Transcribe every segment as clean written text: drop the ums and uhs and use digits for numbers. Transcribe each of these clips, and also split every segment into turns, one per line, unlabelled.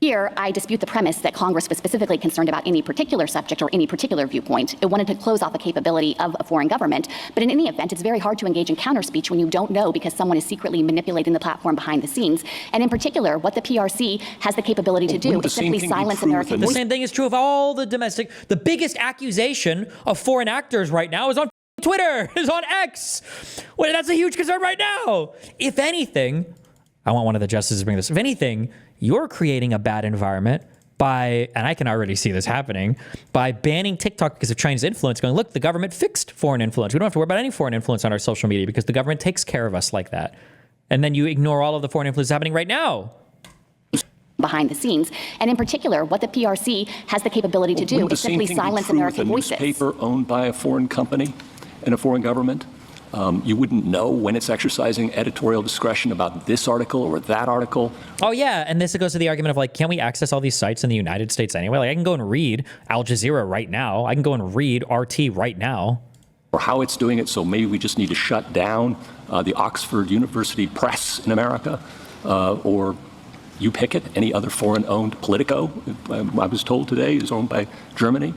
Here, I dispute the premise that Congress was specifically concerned about any particular subject or any particular viewpoint. It wanted to close off the capability of a foreign government. But in any event, it's very hard to engage in counter-speech when you don't know because someone is secretly manipulating the platform behind the scenes. And in particular, what the PRC has the capability to do is simply silence American voices.
The same thing is true of all the domestic. The biggest accusation of foreign actors right now is on Twitter, is on X. Well, that's a huge concern right now. If anything, I want one of the justices to bring this. If anything, you're creating a bad environment by, and I can already see this happening, by banning TikTok because of Chinese influence, going, look, the government fixed foreign influence. We don't have to worry about any foreign influence on our social media because the government takes care of us like that. And then you ignore all of the foreign influence happening right now.
Behind the scenes. And in particular, what the PRC has the capability to do is simply silence American voices.
Wouldn't the same thing be true with a newspaper owned by a foreign company and a foreign government? You wouldn't know when it's exercising editorial discretion about this article or that article.
Oh, yeah. And this goes to the argument of, like, can't we access all these sites in the United States anyway? Like, I can go and read Al Jazeera right now. I can go and read RT right now.
Or how it's doing it, so maybe we just need to shut down the Oxford University Press in America, or you pick it, any other foreign-owned Politico, I was told today, is owned by Germany.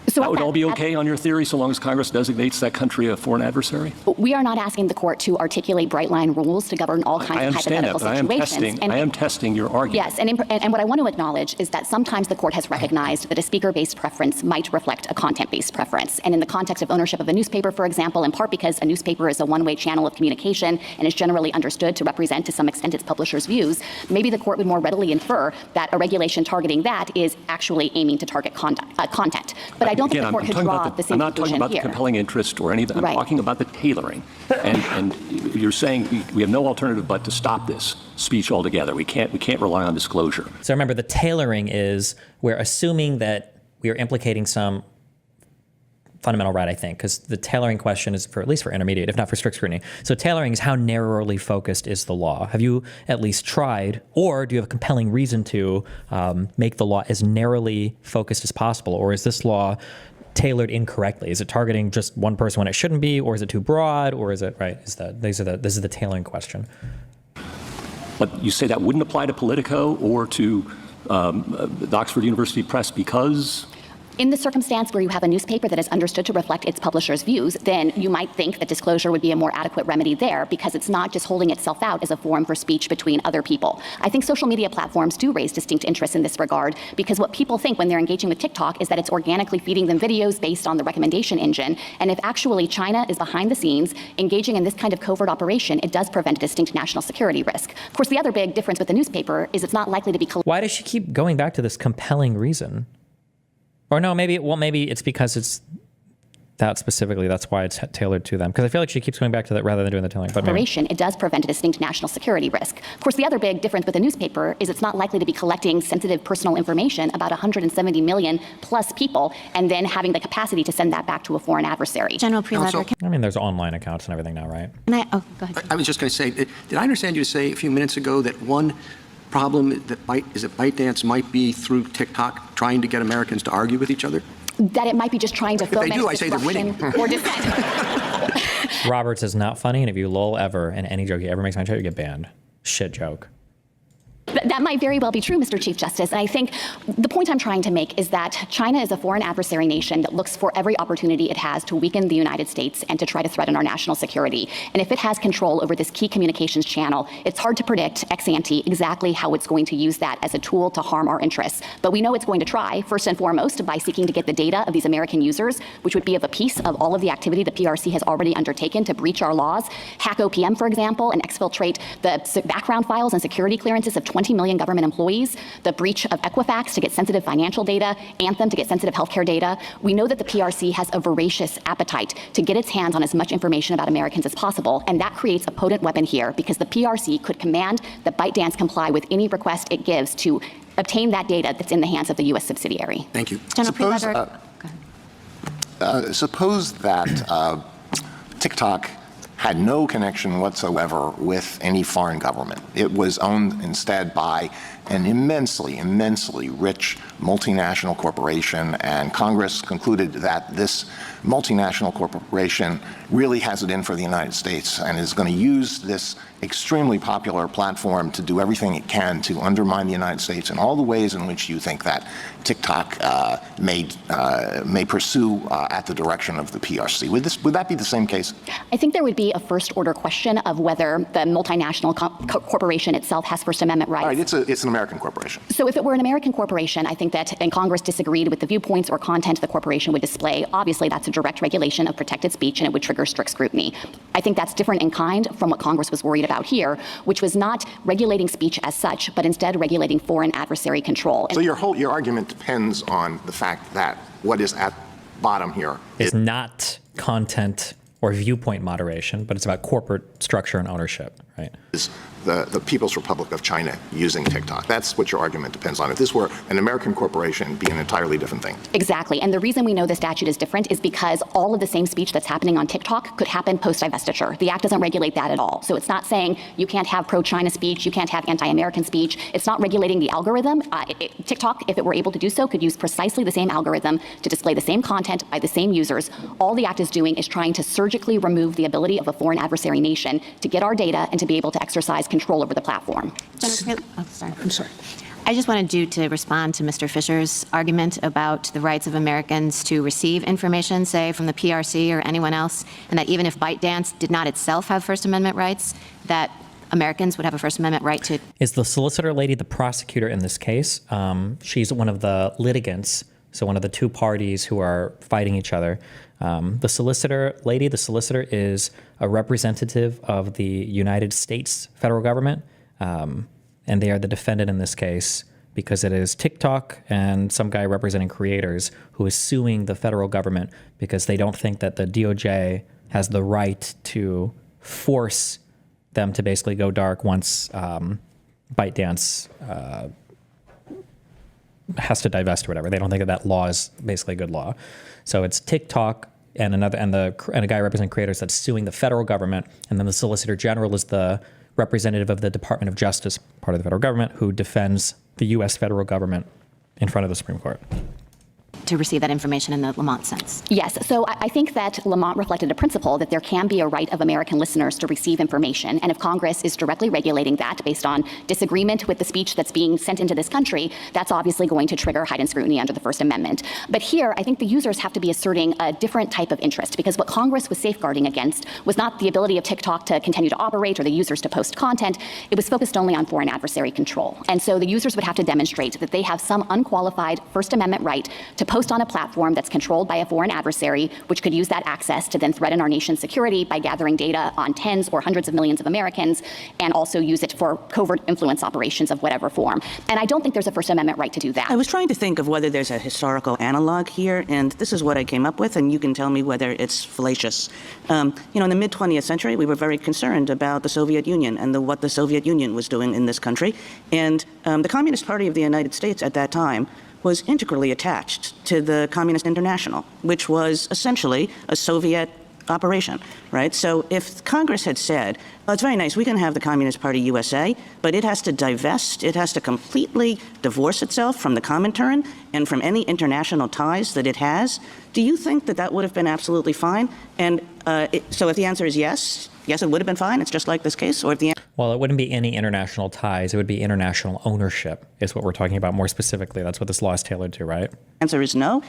So
that would all be okay on your theory, so long as Congress designates that country a foreign adversary?
We are not asking the court to articulate bright-line rules to govern all kinds of hypothetical situations.
I am testing your argument.
Yes, and what I want to acknowledge is that sometimes the court has recognized that a speaker-based preference might reflect a content-based preference. And in the context of ownership of a newspaper, for example, in part because a newspaper is a one-way channel of communication and is generally understood to represent to some extent its publisher's views, maybe the court would more readily infer that a regulation targeting that is actually aiming to target content. But I don't think the court could draw the same conclusion here.
I'm not talking about the compelling interest or anything. I'm talking about the tailoring. And you're saying we have no alternative but to stop this speech altogether. We can't rely on disclosure.
So remember, the tailoring is we're assuming that we are implicating some fundamental right, I think, because the tailoring question is at least for intermediate, if not for strict scrutiny. So tailoring is how narrowly focused is the law? Have you at least tried, or do you have a compelling reason to make the law as narrowly focused as possible? Or is this law tailored incorrectly? Is it targeting just one person when it shouldn't be, or is it too broad, or is it right? This is the tailoring question.
But you say that wouldn't apply to Politico or to the Oxford University Press because?
In the circumstance where you have a newspaper that is understood to reflect its publisher's views, then you might think that disclosure would be a more adequate remedy there because it's not just holding itself out as a forum for speech between other people. I think social media platforms do raise distinct interests in this regard because what people think when they're engaging with TikTok is that it's organically feeding them videos based on the recommendation engine. And if actually China is behind the scenes engaging in this kind of covert operation, it does prevent a distinct national security risk. Of course, the other big difference with the newspaper is it's not likely to be.
Why does she keep going back to this compelling reason? Or no, maybe it's because it's that specifically. That's why it's tailored to them. Because I feel like she keeps going back to that rather than doing the tailoring. But
it does prevent a distinct national security risk. Of course, the other big difference with the newspaper is it's not likely to be collecting sensitive personal information about 170 million plus people and then having the capacity to send that back to a foreign adversary.
General Prelotter.
I mean, there's online accounts and everything now, right?
Go ahead.
I was just going to say, did I understand you to say a few minutes ago that one problem that ByteDance might be through TikTok trying to get Americans to argue with each other?
That it might be just trying to foment disruption or dissent.
Roberts is not funny, and if you lull ever in any joke he ever makes on chat, you get banned. Shit joke.
That might very well be true, Mr. Chief Justice. And I think the point I'm trying to make is that China is a foreign adversary nation that looks for every opportunity it has to weaken the United States and to try to threaten our national security. And if it has control over this key communications channel, it's hard to predict ex ante exactly how it's going to use that as a tool to harm our interests. But we know it's going to try, first and foremost, by seeking to get the data of these American users, which would be of a piece of all of the activity the PRC has already undertaken to breach our laws, hack OPM, for example, and exfiltrate the background files and security clearances of 20 million government employees, the breach of Equifax to get sensitive financial data, Anthem to get sensitive healthcare data. We know that the PRC has a voracious appetite to get its hands on as much information about Americans as possible, and that creates a potent weapon here because the PRC could command that ByteDance comply with any request it gives to obtain that data that's in the hands of the U.S. subsidiary.
Thank you.
Suppose that TikTok had no connection whatsoever with any foreign government. It was owned instead by an immensely, immensely rich multinational corporation, and Congress concluded that this multinational corporation really has it in for the United States and is going to use this extremely popular platform to do everything it can to undermine the United States in all the ways in which you think that TikTok may pursue at the direction of the PRC. Would that be the same case?
I think there would be a first-order question of whether the multinational corporation itself has First Amendment rights.
All right, it's an American corporation.
So if it were an American corporation, I think that, and Congress disagreed with the viewpoints or content the corporation would display, obviously that's a direct regulation of protected speech and it would trigger strict scrutiny. I think that's different in kind from what Congress was worried about here, which was not regulating speech as such, but instead regulating foreign adversary control.
So your argument depends on the fact that what is at bottom here
is not content or viewpoint moderation, but it's about corporate structure and ownership, right?
Is the People's Republic of China using TikTok. That's what your argument depends on. If this were an American corporation, it'd be an entirely different thing.
Exactly. And the reason we know the statute is different is because all of the same speech that's happening on TikTok could happen post-divestiture. The Act doesn't regulate that at all. So it's not saying you can't have pro-China speech, you can't have anti-American speech. It's not regulating the algorithm. TikTok, if it were able to do so, could use precisely the same algorithm to display the same content by the same users. All the Act is doing is trying to surgically remove the ability of a foreign adversary nation to get our data and to be able to exercise control over the platform.
I'm sorry.
I just wanted you to respond to Mr. Fisher's argument about the rights of Americans to receive information, say, from the PRC or anyone else, and that even if ByteDance did not itself have First Amendment rights, that Americans would have a First Amendment right to.
Is the solicitor lady the prosecutor in this case? She's one of the litigants, so one of the two parties who are fighting each other. The solicitor is a representative of the United States federal government, and they are the defendant in this case because it is TikTok and some guy representing creators who is suing the federal government because they don't think that the DOJ has the right to force them to basically go dark once ByteDance has to divest or whatever. They don't think that law is basically a good law. So it's TikTok and a guy representing creators that's suing the federal government, and then the Solicitor General is the representative of the Department of Justice, part of the federal government, who defends the U.S. federal government in front of the Supreme Court.
To receive that information in the Lamont sense.
Yes. So I think that Lamont reflected a principle that there can be a right of American listeners to receive information. And if Congress is directly regulating that based on disagreement with the speech that's being sent into this country, that's obviously going to trigger heightened scrutiny under the First Amendment. But here, I think the users have to be asserting a different type of interest, because what Congress was safeguarding against was not the ability of TikTok to continue to operate or the users to post content. It was focused only on foreign adversary control. And so the users would have to demonstrate that they have some unqualified First Amendment right to post on a platform that's controlled by a foreign adversary, which could use that access to then threaten our nation's security by gathering data on tens or hundreds of millions of Americans, and also use it for covert influence operations of whatever form. And I don't think there's a First Amendment right to do that.
I was trying to think of whether there's a historical analog here, and this is what I came up with, and you can tell me whether it's fallacious. In the mid-20th century, we were very concerned about the Soviet Union and what the Soviet Union was doing in this country. And the Communist Party of the United States at that time was integrally attached to the Communist International, which was essentially a Soviet operation, right? So if Congress had said, well, it's very nice, we can have the Communist Party USA, but it has to divest, it has to completely divorce itself from the Comintern and from any international ties that it has, do you think that that would have been absolutely fine? And so if the answer is yes, it would have been fine, it's just like this case, or if the
Well, it wouldn't be any international ties. It would be international ownership is what we're talking about more specifically. That's what this law is tailored to, right?
answer is no,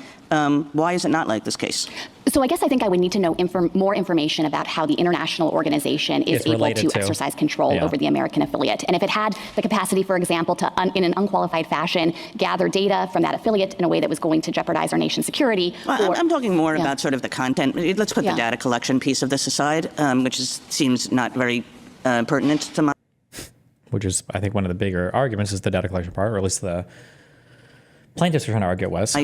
why is it not like this case?
So I guess I think I would need to know more information about how the international organization is able to exercise control over the American affiliate. And if it had the capacity, for example, to, in an unqualified fashion, gather data from that affiliate in a way that was going to jeopidize our nation's security.
Well, I'm talking more about sort of the content. Let's put the data collection piece of this aside, which seems not very pertinent to my...
Which is, I think, one of the bigger arguments is the data collection part, or at least the plaintiffs are trying to argue it was.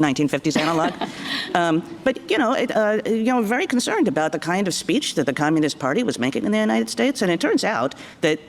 1950s analog. But, very concerned about the kind of speech that the Communist Party was making in the United States. And it turns out that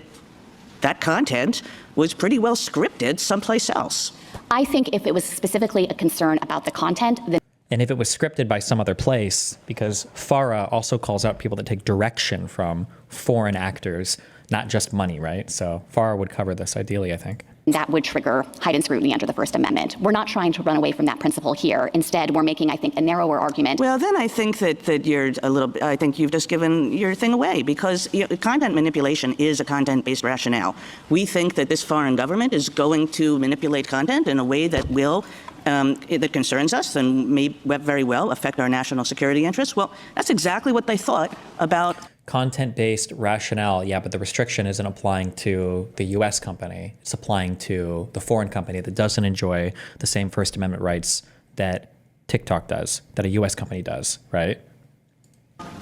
that content was pretty well scripted someplace else.
I think if it was specifically a concern about the content, then
and if it was scripted by some other place, because FARA also calls out people that take direction from foreign actors, not just money, right? So FARA would cover this ideally, I think.
that would trigger heightened scrutiny under the First Amendment. We're not trying to run away from that principle here. Instead, we're making, I think, a narrower argument.
Well, then I think that you're a little bit, I think you've just given your thing away, because content manipulation is a content-based rationale. We think that this foreign government is going to manipulate content in a way that will that concerns us and may very well affect our national security interests. Well, that's exactly what they thought about
Content-based rationale, yeah, but the restriction isn't applying to the U.S. company. It's applying to the foreign company that doesn't enjoy the same First Amendment rights that TikTok does, that a U.S. company does, right?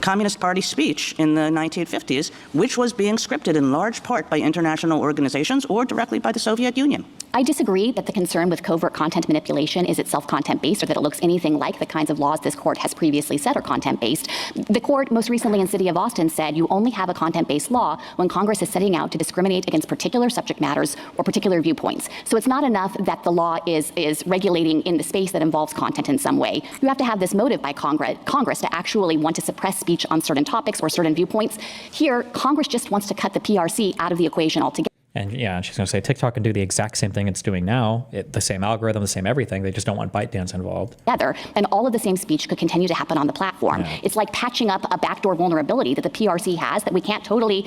Communist Party speech in the 1950s, which was being scripted in large part by international organizations or directly by the Soviet Union.
I disagree that the concern with covert content manipulation is itself content-based, or that it looks anything like the kinds of laws this court has previously said are content-based. The court, most recently in City of Austin, said you only have a content-based law when Congress is setting out to discriminate against particular subject matters or particular viewpoints. So it's not enough that the law is regulating in the space that involves content in some way. You have to have this motive by Congress to actually want to suppress speech on certain topics or certain viewpoints. Here, Congress just wants to cut the PRC out of the equation altogether.
And yeah, she's going to say TikTok can do the exact same thing it's doing now, the same algorithm, the same everything. They just don't want ByteDance involved.
And all of the same speech could continue to happen on the platform.
Yeah.
It's like patching up a backdoor vulnerability that the PRC has that we can't totally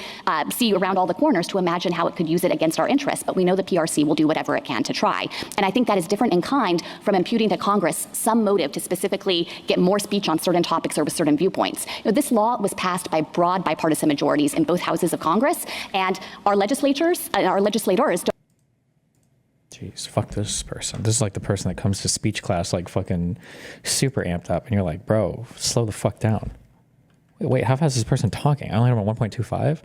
see around all the corners to imagine how it could use it against our interests. But we know the PRC will do whatever it can to try. And I think that is different in kind from imputing to Congress some motive to specifically get more speech on certain topics or with certain viewpoints. This law was passed by broad bipartisan majorities in both houses of Congress, and our legislators don't.
Jeez, fuck this person. This is like the person that comes to speech class like fucking super amped up, and you're like, bro, slow the fuck down. Wait, how fast is this person talking? I only have him at 1.25.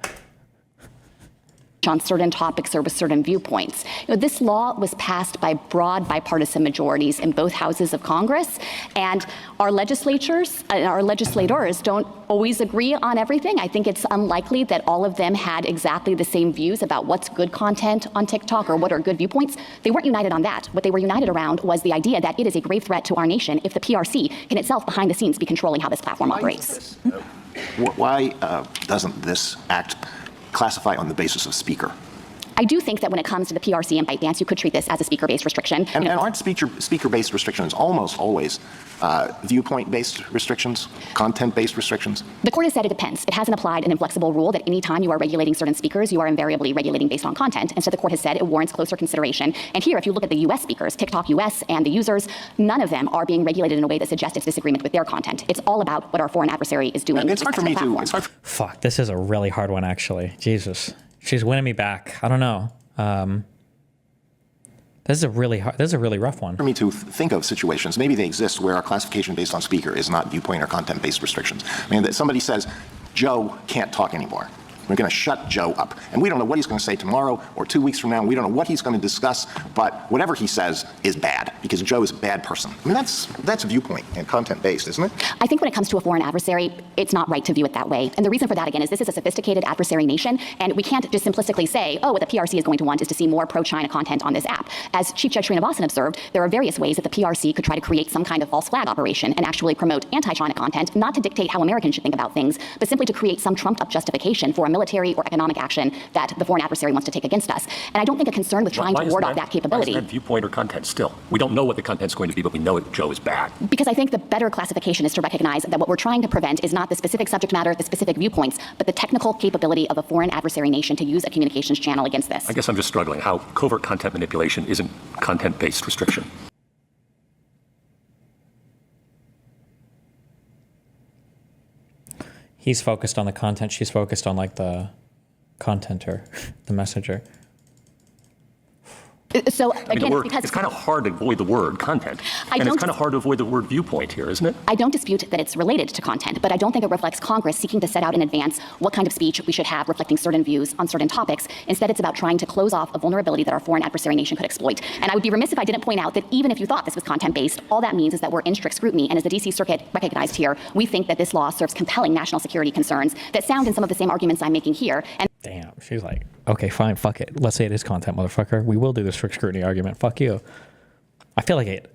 On certain topics or with certain viewpoints. This law was passed by broad bipartisan majorities in both houses of Congress, and our legislators don't always agree on everything. I think it's unlikely that all of them had exactly the same views about what's good content on TikTok or what are good viewpoints. They weren't united on that. What they were united around was the idea that it is a grave threat to our nation if the PRC can itself behind the scenes be controlling how this platform operates.
Why doesn't this act classify on the basis of speaker?
I do think that when it comes to the PRC and ByteDance, you could treat this as a speaker-based restriction.
And aren't speaker-based restrictions almost always viewpoint-based restrictions, content-based restrictions?
The court has said it depends. It hasn't applied an inflexible rule that any time you are regulating certain speakers, you are invariably regulating based on content. Instead, the court has said it warrants closer consideration. And here, if you look at the U.S. speakers, TikTok US and the users, none of them are being regulated in a way that suggests it's disagreement with their content. It's all about what our foreign adversary is doing.
It's hard for me to.
Fuck, this is a really hard one, actually. Jesus. She's winning me back. I don't know. This is a really rough one.
For me to think of situations, maybe they exist, where our classification based on speaker is not viewpoint or content-based restrictions. I mean, that somebody says, Joe can't talk anymore. We're going to shut Joe up. And we don't know what he's going to say tomorrow or 2 weeks from now. We don't know what he's going to discuss, but whatever he says is bad because Joe is a bad person. I mean, that's viewpoint and content-based, isn't it?
I think when it comes to a foreign adversary, it's not right to view it that way. And the reason for that, again, is this is a sophisticated adversary nation, and we can't just simplistically say, oh, what the PRC is going to want is to see more pro-China content on this app. As Chief Judge Srinivasan observed, there are various ways that the PRC could try to create some kind of false flag operation and actually promote anti-China content, not to dictate how Americans should think about things, but simply to create some trumped-up justification for a military or economic action that the foreign adversary wants to take against us. And I don't think a concern with trying to ward off that capability.
Why isn't that viewpoint or content still? We don't know what the content's going to be, but we know Joe is bad.
Because I think the better classification is to recognize that what we're trying to prevent is not the specific subject matter, the specific viewpoints, but the technical capability of a foreign adversary nation to use a communications channel against this.
I guess I'm just struggling how covert content manipulation isn't content-based restriction.
He's focused on the content. She's focused on like the contenter, the messenger.
So
I mean,
again, because
it's kind of hard to avoid the word content, and it's kind of hard to avoid the word viewpoint here, isn't it?
I don't dispute that it's related to content, but I don't think it reflects Congress seeking to set out in advance what kind of speech we should have reflecting certain views on certain topics. Instead, it's about trying to close off a vulnerability that our foreign adversary nation could exploit. And I would be remiss if I didn't point out that even if you thought this was content-based, all that means is that we're in strict scrutiny. And as the D.C. Circuit recognized here, we think that this law serves compelling national security concerns that sound in some of the same arguments I'm making here. And
damn, she's like, okay, fine, fuck it. Let's say it is content, motherfucker. We will do the strict scrutiny argument. Fuck you. I feel like it.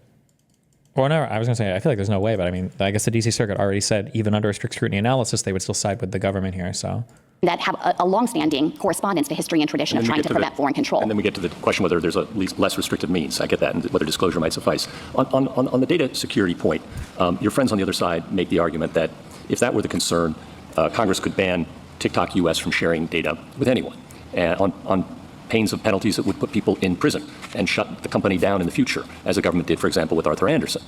Or no, I was going to say, I feel like there's no way, but I mean, I guess the D.C. Circuit already said even under a strict scrutiny analysis, they would still side with the government here, so
that have a longstanding correspondence to history and tradition of trying to prevent foreign control.
And then we get to the question whether there's at least less restrictive means. I get that, and whether disclosure might suffice. On the data security point, your friends on the other side make the argument that if that were the concern, Congress could ban TikTok US from sharing data with anyone, and on pains of penalties that would put people in prison and shut the company down in the future, as the government did, for example, with Arthur Andersen.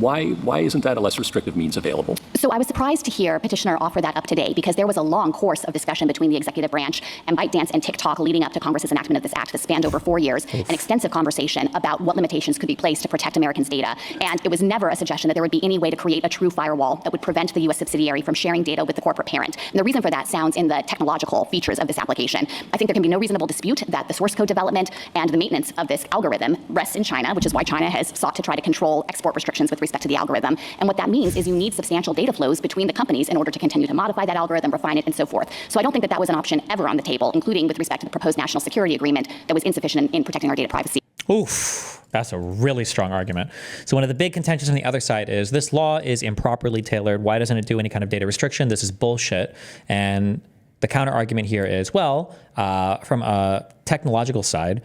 Why isn't that a less restrictive means available?
So I was surprised to hear petitioner offer that up today, because there was a long course of discussion between the executive branch and ByteDance and TikTok leading up to Congress's enactment of this act that spanned over 4 years, an extensive conversation about what limitations could be placed to protect Americans' data. And it was never a suggestion that there would be any way to create a true firewall that would prevent the U.S. subsidiary from sharing data with the corporate parent. And the reason for that sounds in the technological features of this application. I think there can be no reasonable dispute that the source code development and the maintenance of this algorithm rests in China, which is why China has sought to try to control export restrictions with respect to the algorithm. And what that means is you need substantial data flows between the companies in order to continue to modify that algorithm, refine it, and so forth. So I don't think that that was an option ever on the table, including with respect to the proposed national security agreement that was insufficient in protecting our data privacy.
Oof, that's a really strong argument. So one of the big contentions on the other side is this law is improperly tailored. Why doesn't it do any kind of data restriction? This is bullshit. And the counter argument here is, well, from a technological side,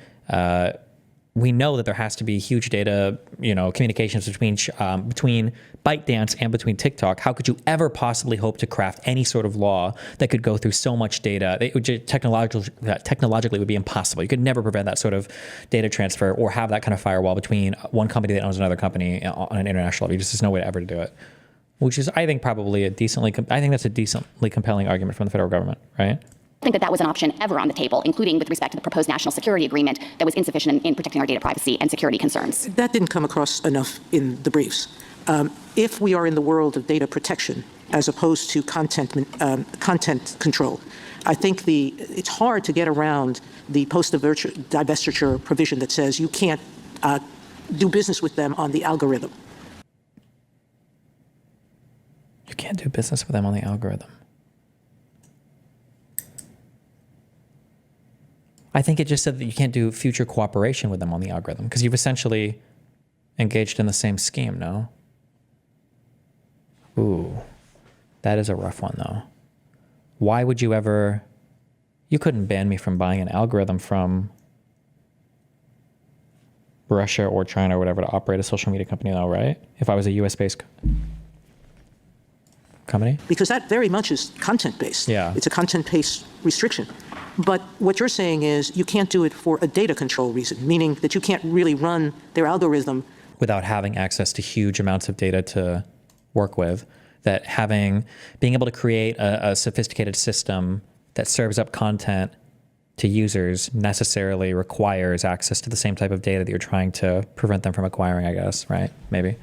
we know that there has to be huge data, communications between ByteDance and between TikTok. How could you ever possibly hope to craft any sort of law that could go through so much data? It would technologically would be impossible. You could never prevent that sort of data transfer or have that kind of firewall between one company that owns another company on an international level. There's no way to ever do it. Which is, I think, probably I think that's a decently compelling argument from the federal government, right?
I think that that was an option ever on the table, including with respect to the proposed national security agreement that was insufficient in protecting our data privacy and security concerns.
That didn't come across enough in the briefs. If we are in the world of data protection as opposed to content control, I think it's hard to get around the post-divestiture provision that says you can't do business with them on the algorithm.
You can't do business with them on the algorithm. I think it just said that you can't do future cooperation with them on the algorithm because you've essentially engaged in the same scheme, no? Ooh, that is a rough one, though. Why would you ever... You couldn't ban me from buying an algorithm from Russia or China or whatever to operate a social media company, though, right? If I was a US-based company?
Because that very much is content-based.
Yeah.
It's a content-based restriction. But what you're saying is you can't do it for a data control reason, meaning that you can't really run their algorithm
without having access to huge amounts of data to work with, that being able to create a sophisticated system that serves up content to users necessarily requires access to the same type of data that you're trying to prevent them from acquiring, I guess, right? Maybe.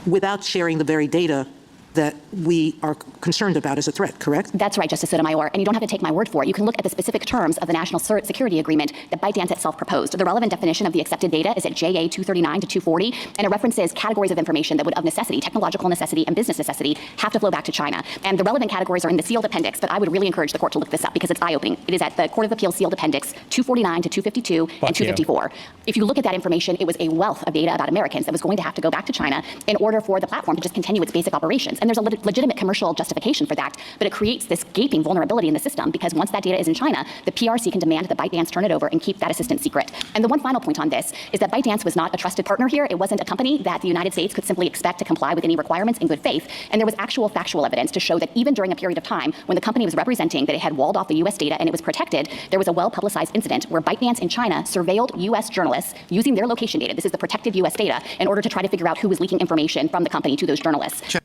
Without sharing the very data that we are concerned about as a threat, correct?
That's right, Justice Sotomayor, and you don't have to take my word for it. You can look at the specific terms of the national security agreement that ByteDance itself proposed. The relevant definition of the accepted data is at JA 239 to 240, and it references categories of information that would, of necessity, technological necessity and business necessity, have to flow back to China. And the relevant categories are in the sealed appendix, but I would really encourage the court to look this up because it's eye-opening. It is at the Court of Appeals sealed appendix 249 to 252 and 254. If you look at that information, it was a wealth of data about Americans that was going to have to go back to China in order for the platform to just continue its basic operations. And there's a legitimate commercial justification for that, but it creates this gaping vulnerability in the system because once that data is in China, the PRC can demand that ByteDance turn it over and keep that assistance secret. And the one final point on this is that ByteDance was not a trusted partner here. It wasn't a company that the United States could simply expect to comply with any requirements in good faith. And there was actual factual evidence to show that even during a period of time when the company was representing that it had walled off the U.S. data and it was protected, there was a well-publicized incident where ByteDance in China surveilled U.S. journalists using their location data. This is the protected U.S. data in order to try to figure out who was leaking information from the company to those journalists.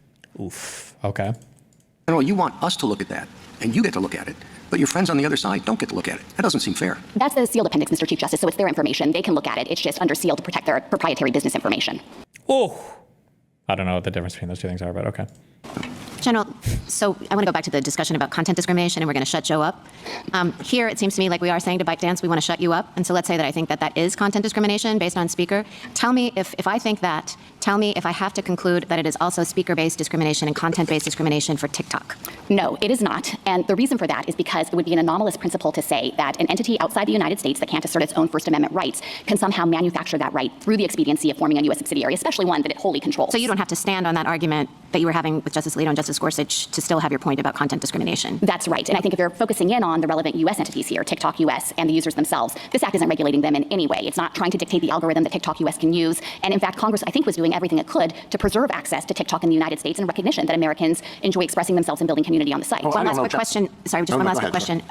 Oof. Okay.
General, you want us to look at that, and you get to look at it, but your friends on the other side don't get to look at it. That doesn't seem fair.
That's the sealed appendix, Mr. Chief Justice, so it's their information. They can look at it. It's just under seal to protect their proprietary business information.
Oh, I don't know what the difference between those two things are, but okay.
General, so I want to go back to the discussion about content discrimination, and we're going to shut Joe up. Here, it seems to me like we are saying to ByteDance, we want to shut you up. And so let's say that I think that that is content discrimination based on speaker. Tell me if I think that, tell me if I have to conclude that it is also speaker-based discrimination and content-based discrimination for TikTok.
No, it is not. And the reason for that is because it would be an anomalous principle to say that an entity outside the United States that can't assert its own First Amendment rights can somehow manufacture that right through the expediency of forming a U.S. subsidiary, especially one that it wholly controls.
So you don't have to stand on that argument that you were having with Justice Alito and Justice Gorsuch to still have your point about content discrimination.
That's right. And I think if you're focusing in on the relevant U.S. entities here, TikTok U.S. and the users themselves, this act isn't regulating them in any way. It's not trying to dictate the algorithm that TikTok U.S. can use. And in fact, Congress, I think, was doing everything it could to preserve access to TikTok in the United States in recognition that Americans enjoy expressing themselves and building community on the site.
One last quick question. Sorry, just one last quick question.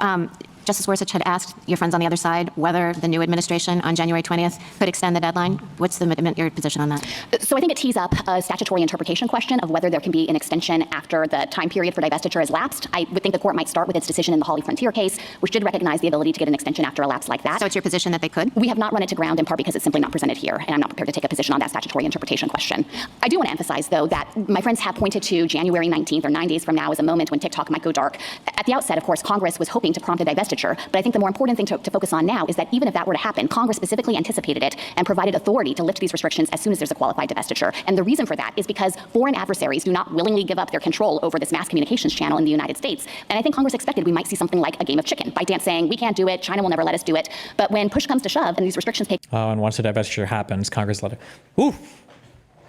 Justice Gorsuch had asked your friends on the other side whether the new administration on January 20th could extend the deadline. What's your position on that?
So I think it tees up a statutory interpretation question of whether there can be an extension after the time period for divestiture has lapsed. I would think the court might start with its decision in the Hawley Frontier case, which did recognize the ability to get an extension after a lapse like that.
So it's your position that they could?
We have not run it to ground in part because it's simply not presented here, and I'm not prepared to take a position on that statutory interpretation question. I do want to emphasize, though, that my friends have pointed to January 19th or 9 days from now as a moment when TikTok might go dark. At the outset, of course, Congress was hoping to prompt a divestiture, but I think the more important thing to focus on now is that even if that were to happen, Congress specifically anticipated it and provided authority to lift these restrictions as soon as there's a qualified divestiture. And the reason for that is because foreign adversaries do not willingly give up their control over this mass communications channel in the United States. And I think Congress expected we might see something like a game of chicken. ByteDance saying, we can't do it, China will never let us do it. But when push comes to shove and these restrictions take...
Oh, and once the divestiture happens, Congress let it... Ooh!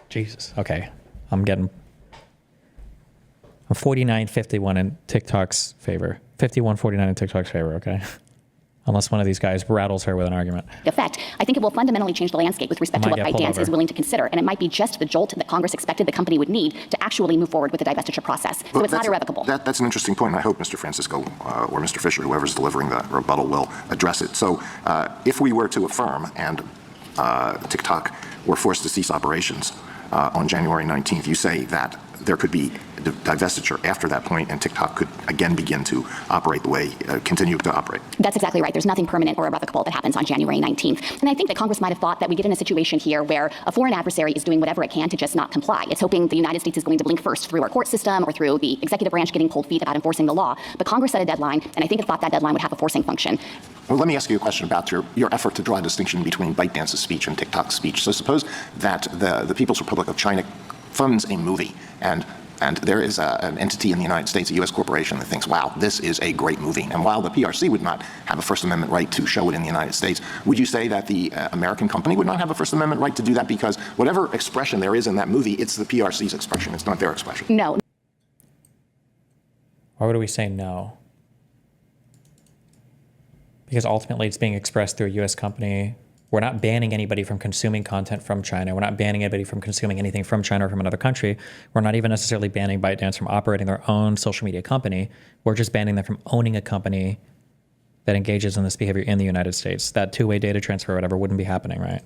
Jesus. Okay. I'm 49-51 in TikTok's favor. 51-49 in TikTok's favor, okay? Unless one of these guys rattles her with an argument.
Effect. I think it will fundamentally change the landscape with respect to what ByteDance is willing to consider. And it might be just the jolt that Congress expected the company would need to actually move forward with the divestiture process. So it's not irrevocable.
That's an interesting point, and I hope Mr. Francisco or Mr. Fisher, whoever's delivering the rebuttal, will address it. So if we were to affirm and TikTok were forced to cease operations on January 19th, you say that there could be divestiture after that point, and TikTok could again begin to operate the way, continue to operate.
That's exactly right. There's nothing permanent or irrevocable that happens on January 19th. And I think that Congress might have thought that we get in a situation here where a foreign adversary is doing whatever it can to just not comply. It's hoping the United States is going to blink first through our court system or through the executive branch getting cold feet about enforcing the law. But Congress set a deadline, and I think it thought that deadline would have a forcing function.
Well, let me ask you a question about your effort to draw a distinction between ByteDance's speech and TikTok's speech. So suppose that the People's Republic of China funds a movie, and there is an entity in the United States, a U.S. corporation, that thinks, wow, this is a great movie. And while the PRC would not have a First Amendment right to show it in the United States, would you say that the American company would not have a First Amendment right to do that because whatever expression there is in that movie, it's the PRC's expression, it's not their expression?
No.
Why would we say no? Because ultimately it's being expressed through a U.S. company. We're not banning anybody from consuming content from China. We're not banning anybody from consuming anything from China or from another country. We're not even necessarily banning ByteDance from operating their own social media company. We're just banning them from owning a company that engages in this behavior in the United States. That two-way data transfer or whatever wouldn't be happening, right?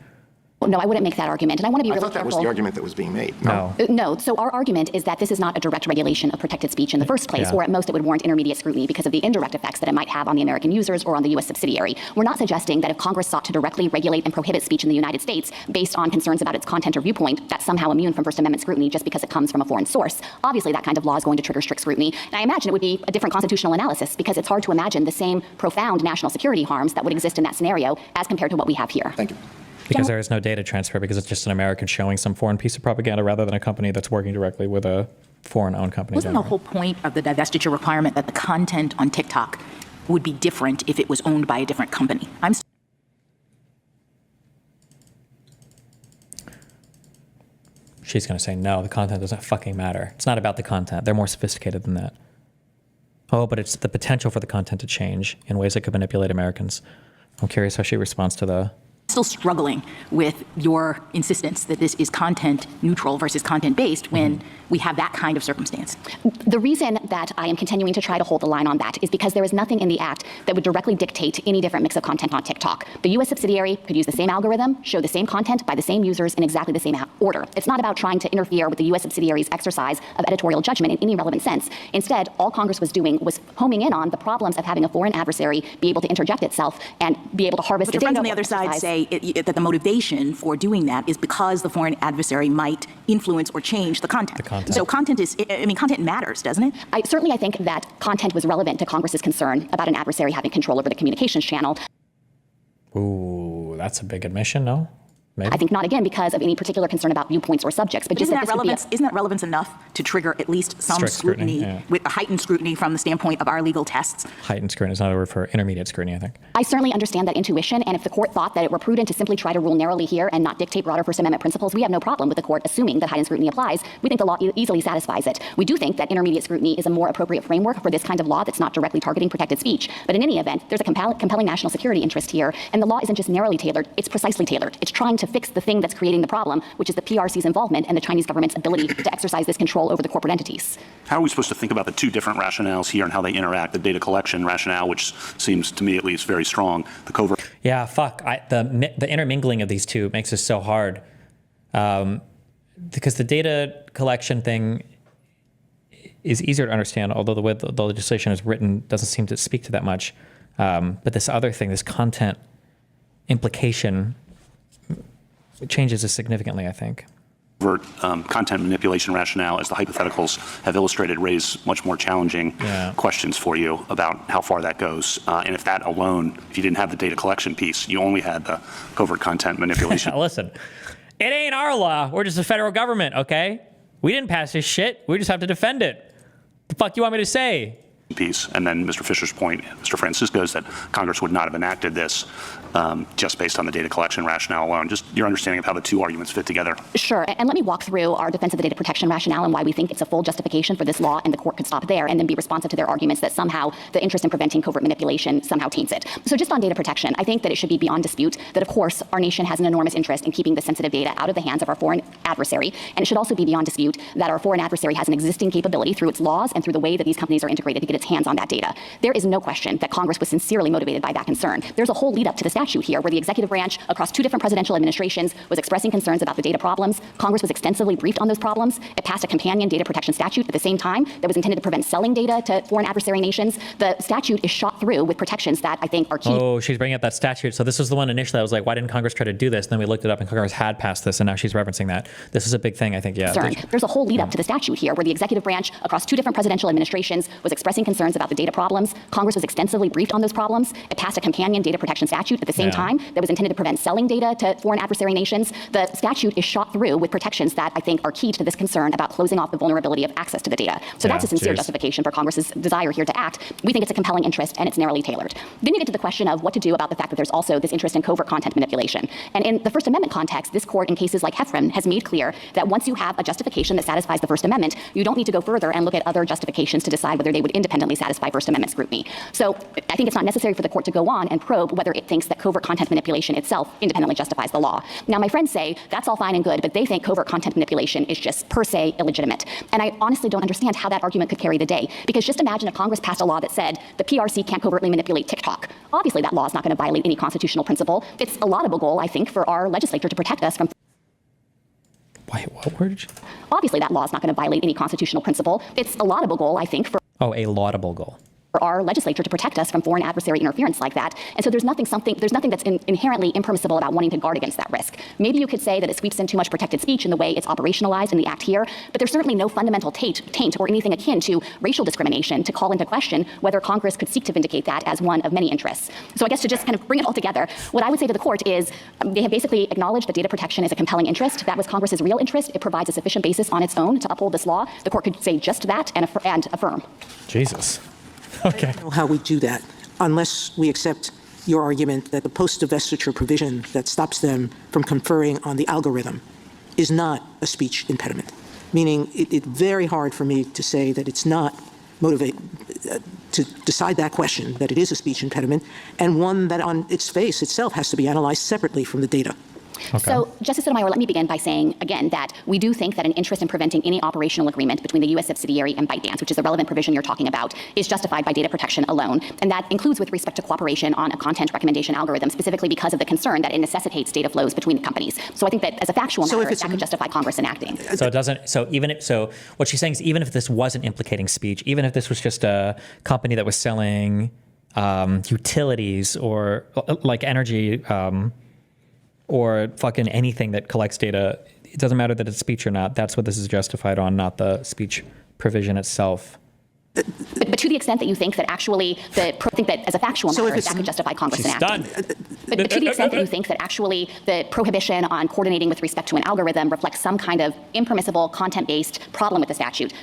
No, I wouldn't make that argument, and I want to be really careful.
I thought that was the argument that was being made.
No.
No, so our argument is that this is not a direct regulation of protected speech in the first place, or at most it would warrant intermediate scrutiny because of the indirect effects that it might have on the American users or on the U.S. subsidiary. We're not suggesting that if Congress sought to directly regulate and prohibit speech in the United States based on concerns about its content or viewpoint, that's somehow immune from First Amendment scrutiny just because it comes from a foreign source. Obviously, that kind of law is going to trigger strict scrutiny, and I imagine it would be a different constitutional analysis because it's hard to imagine the same profound national security harms that would exist in that scenario as compared to what we have here.
Thank you.
Because there is no data transfer, because it's just an American showing some foreign piece of propaganda rather than a company that's working directly with a foreign-owned company.
Wasn't the whole point of the divestiture requirement that the content on TikTok would be different if it was owned by a different company?
She's going to say, no, the content doesn't fucking matter. It's not about the content. They're more sophisticated than that. Oh, but it's the potential for the content to change in ways that could manipulate Americans. I'm curious how she responds to the...
Still struggling with your insistence that this is content neutral versus content based when we have that kind of circumstance.
The reason that I am continuing to try to hold the line on that is because there is nothing in the act that would directly dictate any different mix of content on TikTok. The U.S. subsidiary could use the same algorithm, show the same content by the same users in exactly the same order. It's not about trying to interfere with the U.S. subsidiary's exercise of editorial judgment in any relevant sense. Instead, all Congress was doing was homing in on the problems of having a foreign adversary be able to interject itself and be able to harvest the data.
But your friends on the other side say that the motivation for doing that is because the foreign adversary might influence or change the content. So content matters, doesn't it?
Certainly, I think that content was relevant to Congress's concern about an adversary having control over the communications channel.
Ooh, that's a big admission, no? Maybe.
I think not, again, because of any particular concern about viewpoints or subjects, but just
isn't
that
that
this would be
relevance? Isn't that relevance enough to trigger at least some
Strict scrutiny,
with a heightened scrutiny from the standpoint of our legal tests?
Heightened scrutiny is another word for intermediate scrutiny, I think.
I certainly understand that intuition, and if the court thought that it were prudent to simply try to rule narrowly here and not dictate broader First Amendment principles, we have no problem with the court assuming that heightened scrutiny applies. We think the law easily satisfies it. We do think that intermediate scrutiny is a more appropriate framework for this kind of law that's not directly targeting protected speech. But in any event, there's a compelling national security interest here, and the law isn't just narrowly tailored, it's precisely tailored. It's trying to fix the thing that's creating the problem, which is the PRC's involvement and the Chinese government's ability to exercise this control over the corporate entities.
How are we supposed to think about the two different rationales here and how they interact? The data collection rationale, which seems to me at least very strong, the covert.
Yeah, fuck. The intermingling of these two makes this so hard. Because the data collection thing is easier to understand, although the way the legislation is written doesn't seem to speak to that much. But this other thing, this content implication, it changes this significantly, I think.
Content manipulation rationale, as the hypotheticals have illustrated, raise much more challenging questions for you about how far that goes. And if that alone, if you didn't have the data collection piece, you only had the covert content manipulation.
Listen, it ain't our law. We're just a federal government, okay? We didn't pass this shit. We just have to defend it. The fuck you want me to say?
Piece. And then Mr. Fisher's point, Mr. Francisco's, that Congress would not have enacted this just based on the data collection rationale alone. Just your understanding of how the two arguments fit together.
Sure, and let me walk through our defense of the data protection rationale and why we think it's a full justification for this law, and the court could stop there and then be responsive to their arguments that somehow the interest in preventing covert manipulation somehow taints it. So just on data protection, I think that it should be beyond dispute that, of course, our nation has an enormous interest in keeping the sensitive data out of the hands of our foreign adversary, and it should also be beyond dispute that our foreign adversary has an existing capability through its laws and through the way that these companies are integrated to get its hands on that data. There is no question that Congress was sincerely motivated by that concern. There's a whole lead up to the statute here where the executive branch across two different presidential administrations was expressing concerns about the data problems. Congress was extensively briefed on those problems. It passed a companion data protection statute at the same time that was intended to prevent selling data to foreign adversary nations. The statute is shot through with protections that I think are key.
Oh, she's bringing up that statute. So this was the one initially I was like, why didn't Congress try to do this? And then we looked it up and Congress had passed this, and now she's referencing that. This is a big thing, I think, yeah.
There's a whole lead up to the statute here where the executive branch across two different presidential administrations was expressing concerns about the data problems. Congress was extensively briefed on those problems. It passed a companion data protection statute at the same time that was intended to prevent selling data to foreign adversary nations. The statute is shot through with protections that I think are key to this concern about closing off the vulnerability of access to the data. So that's a sincere justification for Congress's desire here to act. We think it's a compelling interest and it's narrowly tailored. Then you get to the question of what to do about the fact that there's also this interest in covert content manipulation. And in the First Amendment context, this court in cases like Heffron has made clear that once you have a justification that satisfies the First Amendment, you don't need to go further and look at other justifications to decide whether they would independently satisfy First Amendment scrutiny. So I think it's not necessary for the court to go on and probe whether it thinks that covert content manipulation itself independently justifies the law. Now, my friends say that's all fine and good, but they think covert content manipulation is just per se illegitimate. And I honestly don't understand how that argument could carry the day. Because just imagine if Congress passed a law that said the PRC can't covertly manipulate TikTok. Obviously, that law is not going to violate any constitutional principle. It's a laudable goal, I think, for our legislature to protect us from.
Wait, what word?
Obviously, that law is not going to violate any constitutional principle. It's a laudable goal, I think, for.
Oh, a laudable goal.
For our legislature to protect us from foreign adversary interference like that. And so there's nothing that's inherently impermissible about wanting to guard against that risk. Maybe you could say that it sweeps in too much protected speech in the way it's operationalized in the act here, but there's certainly no fundamental taint or anything akin to racial discrimination to call into question whether Congress could seek to vindicate that as one of many interests. So I guess to just kind of bring it all together, what I would say to the court is they have basically acknowledged that data protection is a compelling interest. That was Congress's real interest. It provides a sufficient basis on its own to uphold this law. The court could say just that and affirm.
Jesus. Okay.
I don't know how we do that unless we accept your argument that the post-divestiture provision that stops them from conferring on the algorithm is not a speech impediment, meaning it's very hard for me to say that it's not to decide that question, that it is a speech impediment, and one that on its face itself has to be analyzed separately from the data.
Okay.
So, Justice Sotomayor, let me begin by saying, again, that we do think that an interest in preventing any operational agreement between the U.S. subsidiary and ByteDance, which is the relevant provision you're talking about, is justified by data protection alone. And that includes with respect to cooperation on a content recommendation algorithm, specifically because of the concern that it necessitates data flows between the companies. So I think that as a factual matter, that could justify Congress enacting.
So it doesn't, so what she's saying is even if this wasn't implicating speech, even if this was just a company that was selling utilities or like energy, or fucking anything that collects data, it doesn't matter that it's speech or not. That's what this is justified on, not the speech provision itself.
But to the extent that you think that actually think that as a factual matter that could justify Congress enacting. But to the extent that you think that actually the prohibition on coordinating with respect to an algorithm reflects some kind of impermissible content-based problem with the statute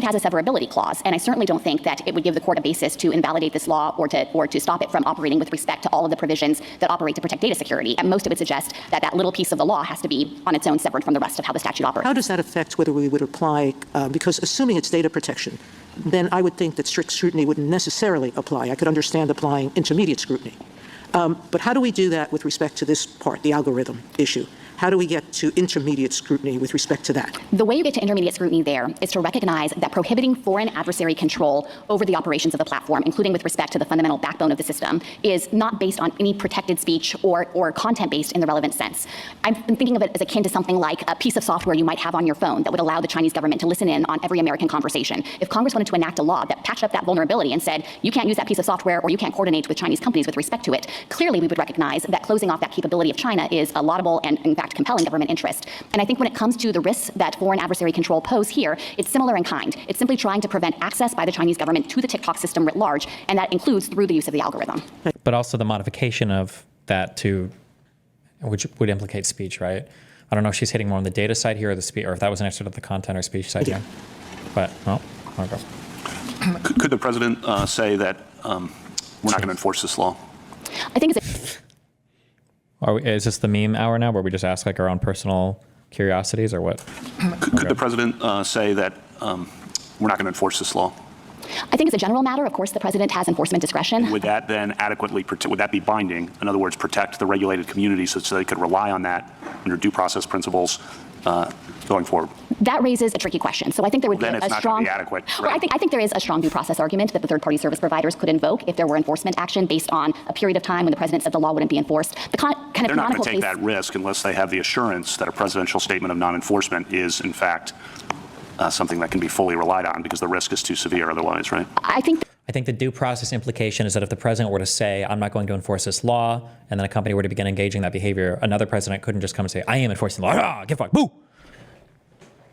has a severability clause, and I certainly don't think that it would give the court a basis to invalidate this law or to stop it from operating with respect to all of the provisions that operate to protect data security. And most of it suggests that that little piece of the law has to be on its own, separate from the rest of how the statute operates.
How does that affect whether we would apply, because assuming it's data protection, then I would think that strict scrutiny wouldn't necessarily apply. I could understand applying intermediate scrutiny. But how do we do that with respect to this part, the algorithm issue? How do we get to intermediate scrutiny with respect to that?
The way you get to intermediate scrutiny there is to recognize that prohibiting foreign adversary control over the operations of the platform, including with respect to the fundamental backbone of the system, is not based on any protected speech or content-based in the relevant sense. I've been thinking of it as akin to something like a piece of software you might have on your phone that would allow the Chinese government to listen in on every American conversation. If Congress wanted to enact a law that patched up that vulnerability and said, you can't use that piece of software or you can't coordinate with Chinese companies with respect to it, clearly we would recognize that closing off that capability of China is a laudable and, in fact, compelling government interest. And I think when it comes to the risks that foreign adversary control pose here, it's similar in kind. It's simply trying to prevent access by the Chinese government to the TikTok system writ large, and that includes through the use of the algorithm.
But also the modification of that which would implicate speech, right? I don't know if she's hitting more on the data side here or the speech, or if that was an extra to the content or speech side here. But, well, I'll go.
Could the president say that we're not going to enforce this law?
I think it's
Is this the meme hour now where we just ask like our own personal curiosities or what?
Could the president say that we're not going to enforce this law?
I think as a general matter, of course, the president has enforcement discretion.
Would that then adequately would that be binding? In other words, protect the regulated communities so they could rely on that under due process principles going forward?
That raises a tricky question. So I think there would
Then
be
it's
a
not
strong.
going to be adequate.
Well,
Right.
I think there is a strong due process argument that the third-party service providers could invoke if there were enforcement action based on a period of time when the president said the law wouldn't be enforced. The kind of
They're not going
canonical
to take
case.
that risk unless they have the assurance that a presidential statement of non-enforcement is, in fact, something that can be fully relied on because the risk is too severe otherwise, right?
I think
the due process implication is that if the president were to say, I'm not going to enforce this law, and then a company were to begin engaging in that behavior, another president couldn't just come and say, I am enforcing the law. Ah, get fucked. Boo!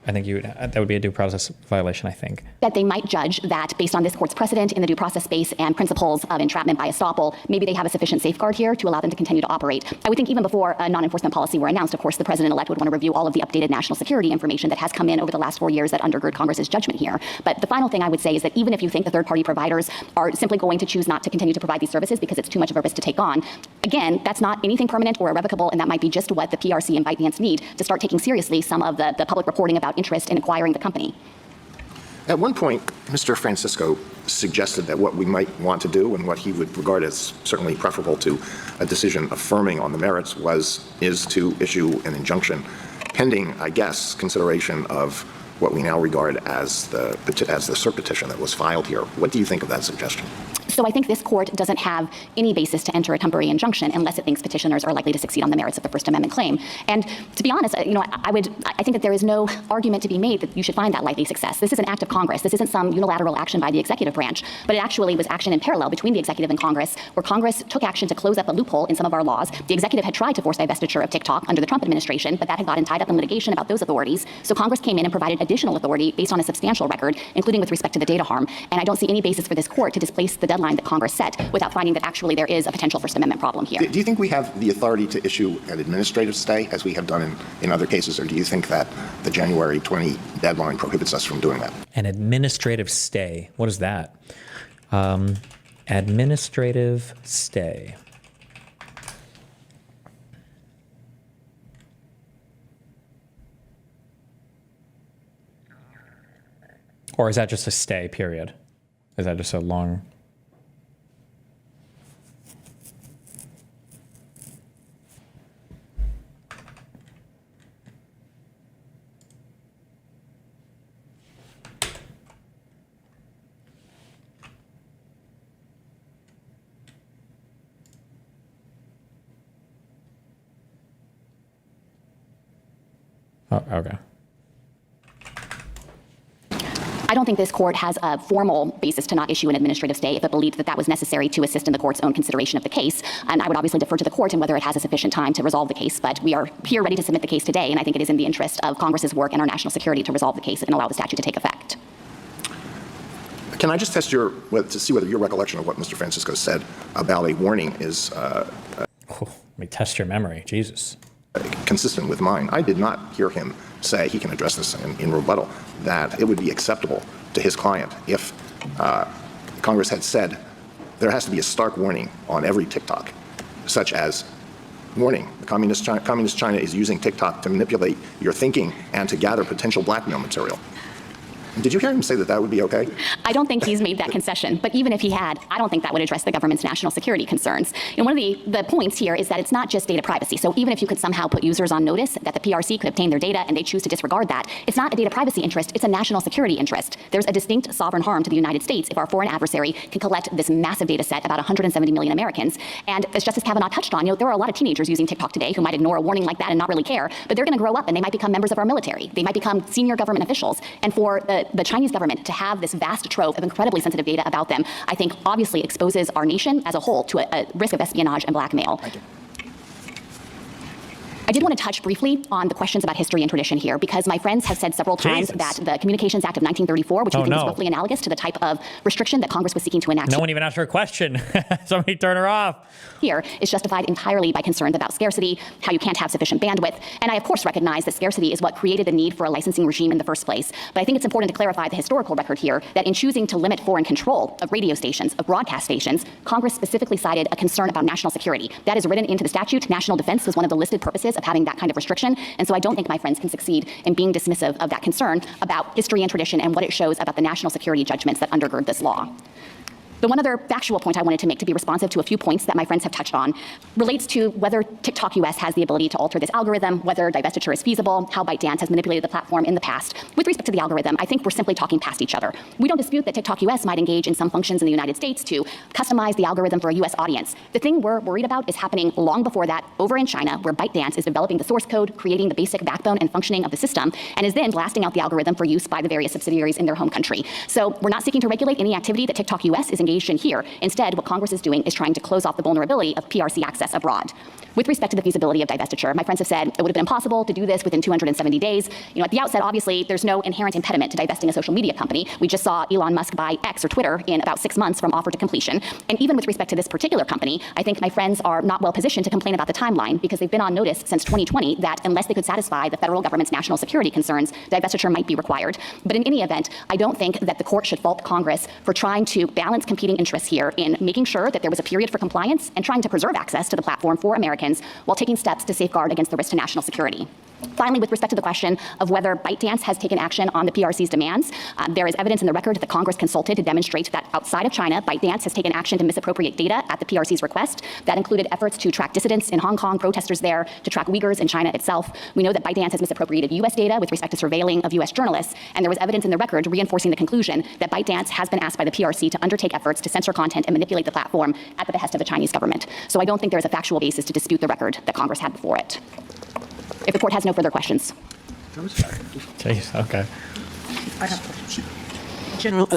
I think that would be a due process violation, I think.
that they might judge that based on this court's precedent in the due process space and principles of entrapment by estoppel, maybe they have a sufficient safeguard here to allow them to continue to operate. I would think even before a non-enforcement policy were announced, of course, the president-elect would want to review all of the updated national security information that has come in over the last 4 years that undergird Congress's judgment here. But the final thing I would say is that even if you think the third-party providers are simply going to choose not to continue to provide these services because it's too much of a risk to take on, again, that's not anything permanent or irrevocable, and that might be just what the PRC and ByteDance need to start taking seriously some of the public reporting about interest in acquiring the company.
At one point, Mr. Francisco suggested that what we might want to do and what he would regard as certainly preferable to a decision affirming on the merits is to issue an injunction pending, I guess, consideration of what we now regard as the cert petition that was filed here. What do you think of that suggestion?
So I think this court doesn't have any basis to enter a temporary injunction unless it thinks petitioners are likely to succeed on the merits of the First Amendment claim. And to be honest, I think that there is no argument to be made that you should find that likely success. This is an act of Congress. This isn't some unilateral action by the executive branch, but it actually was action in parallel between the executive and Congress, where Congress took action to close up a loophole in some of our laws. The executive had tried to force divestiture of TikTok under the Trump administration, but that had gotten tied up in litigation about those authorities. So Congress came in and provided additional authority based on a substantial record, including with respect to the data harm. And I don't see any basis for this court to displace the deadline that Congress set without finding that actually there is a potential First Amendment problem here.
Do you think we have the authority to issue an administrative stay, as we have done in other cases, or do you think that the January 20 deadline prohibits us from doing that?
An administrative stay. What is that? Administrative stay. Or is that just a stay, period? Is that just a long... Oh, okay.
I don't think this court has a formal basis to not issue an administrative stay if it believed that that was necessary to assist in the court's own consideration of the case. And I would obviously defer to the court in whether it has a sufficient time to resolve the case. But we are here ready to submit the case today, and I think it is in the interest of Congress's work and our national security to resolve the case and allow the statute to take effect.
Can I just test to see whether your recollection of what Mr. Francisco said about a warning is
Let me test your memory. Jesus.
consistent with mine? I did not hear him say, he can address this in rebuttal, that it would be acceptable to his client if Congress had said there has to be a stark warning on every TikTok, such as, warning, Communist China is using TikTok to manipulate your thinking and to gather potential blackmail material. Did you hear him say that that would be okay?
I don't think he's made that concession, but even if he had, I don't think that would address the government's national security concerns. And one of the points here is that it's not just data privacy. So even if you could somehow put users on notice that the PRC could obtain their data and they choose to disregard that, it's not a data privacy interest, it's a national security interest. There's a distinct sovereign harm to the United States if our foreign adversary can collect this massive data set about 170 million Americans. And as Justice Kavanaugh touched on, there are a lot of teenagers using TikTok today who might ignore a warning like that and not really care, but they're going to grow up and they might become members of our military. They might become senior government officials. And for the Chinese government to have this vast trove of incredibly sensitive data about them, I think obviously exposes our nation as a whole to a risk of espionage and blackmail.
Thank you.
I did want to touch briefly on the questions about history and tradition here, because my friends have said several times that the Communications Act of 1934, which we think is roughly analogous to the type of restriction that Congress was seeking to enact.
No one even asked her a question. Somebody turn her off.
Here is justified entirely by concerns about scarcity, how you can't have sufficient bandwidth. And I, of course, recognize that scarcity is what created the need for a licensing regime in the first place. But I think it's important to clarify the historical record here that in choosing to limit foreign control of radio stations, of broadcast stations, Congress specifically cited a concern about national security. That is written into the statute. National defense was one of the listed purposes of having that kind of restriction. And so I don't think my friends can succeed in being dismissive of that concern about history and tradition and what it shows about the national security judgments that undergird this law. The one other factual point I wanted to make to be responsive to a few points that my friends have touched on relates to whether TikTok US has the ability to alter this algorithm, whether divestiture is feasible, how ByteDance has manipulated the platform in the past. With respect to the algorithm, I think we're simply talking past each other. We don't dispute that TikTok US might engage in some functions in the United States to customize the algorithm for a US audience. The thing we're worried about is happening long before that over in China, where ByteDance is developing the source code, creating the basic backbone and functioning of the system, and is then blasting out the algorithm for use by the various subsidiaries in their home country. So we're not seeking to regulate any activity that TikTok US is engaged in here. Instead, what Congress is doing is trying to close off the vulnerability of PRC access abroad. With respect to the feasibility of divestiture, my friends have said it would have been impossible to do this within 270 days. At the outset, obviously, there's no inherent impediment to divesting a social media company. We just saw Elon Musk buy X or Twitter in about 6 months from offer to completion. And even with respect to this particular company, I think my friends are not well positioned to complain about the timeline because they've been on notice since 2020 that unless they could satisfy the federal government's national security concerns, divestiture might be required. But in any event, I don't think that the court should fault Congress for trying to balance competing interests here in making sure that there was a period for compliance and trying to preserve access to the platform for Americans while taking steps to safeguard against the risk to national security. Finally, with respect to the question of whether ByteDance has taken action on the PRC's demands, there is evidence in the record that Congress consulted to demonstrate that outside of China, ByteDance has taken action to misappropriate data at the PRC's request. That included efforts to track dissidents in Hong Kong, protesters there, to track Uyghurs in China itself. We know that ByteDance has misappropriated U.S. data with respect to surveilling of U.S. journalists, and there was evidence in the record reinforcing the conclusion that ByteDance has been asked by the PRC to undertake efforts to censor content and manipulate the platform at the behest of the Chinese government. So I don't think there's a factual basis to dispute the record that Congress had before it. If the court has no further questions.
Jeez, okay.
General,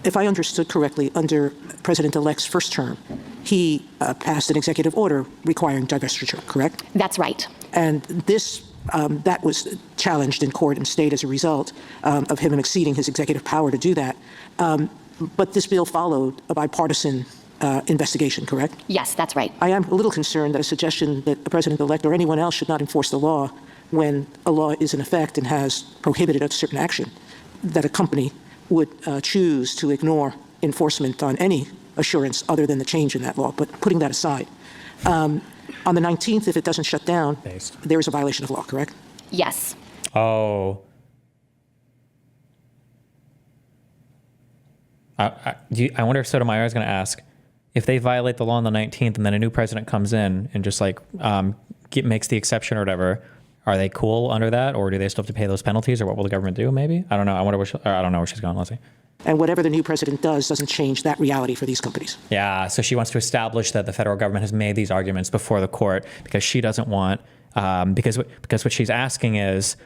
if I understood correctly, under President-elect's first term, he passed an executive order requiring divestiture, correct?
That's right.
And this, that was challenged in court and stayed as a result of him exceeding his executive power to do that. But this bill followed a bipartisan investigation, correct?
Yes, that's right.
I am a little concerned that a suggestion that the president-elect or anyone else should not enforce the law when a law is in effect and has prohibited a certain action, that a company would choose to ignore enforcement on any assurance other than the change in that law. But putting that aside, on the 19th, if it doesn't shut down, there is a violation of law, correct?
Yes.
Oh. I wonder if Sotomayor is going to ask, if they violate the law on the 19th and then a new president comes in and just like makes the exception or whatever, are they cool under that, or do they still have to pay those penalties, or what will the government do? Maybe I don't know. I wonder I don't know where she's going. Let's see.
And whatever the new president does doesn't change that reality for these companies.
Yeah. So she wants to establish that the federal government has made these arguments before the court because she doesn't want because what she's asking is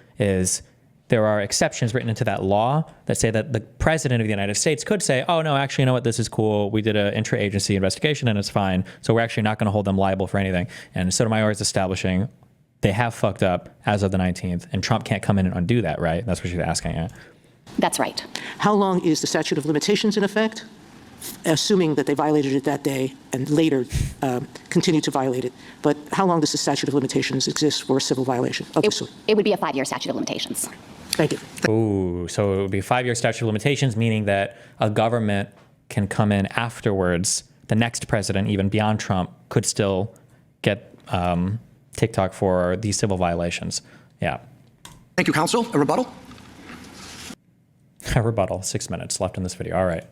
there are exceptions written into that law that say that the president of the United States could say, oh, no, actually, you know what, this is cool. We did an intra-agency investigation and it's fine. So we're actually not going to hold them liable for anything. And Sotomayor is establishing they have fucked up as of the 19th, and Trump can't come in and undo that, right? That's what she's asking. Yeah.
That's right.
How long is the statute of limitations in effect, assuming that they violated it that day and later continue to violate it? But how long does the statute of limitations exist for a civil violation of this sort?
It would be a 5-year statute of limitations.
Thank you.
Ooh, so it would be a 5-year statute of limitations, meaning that a government can come in afterwards. The next president, even beyond Trump, could still get TikTok for these civil violations. Yeah.
Thank you, counsel. A rebuttal?
A rebuttal. 6 minutes left in this video. All right.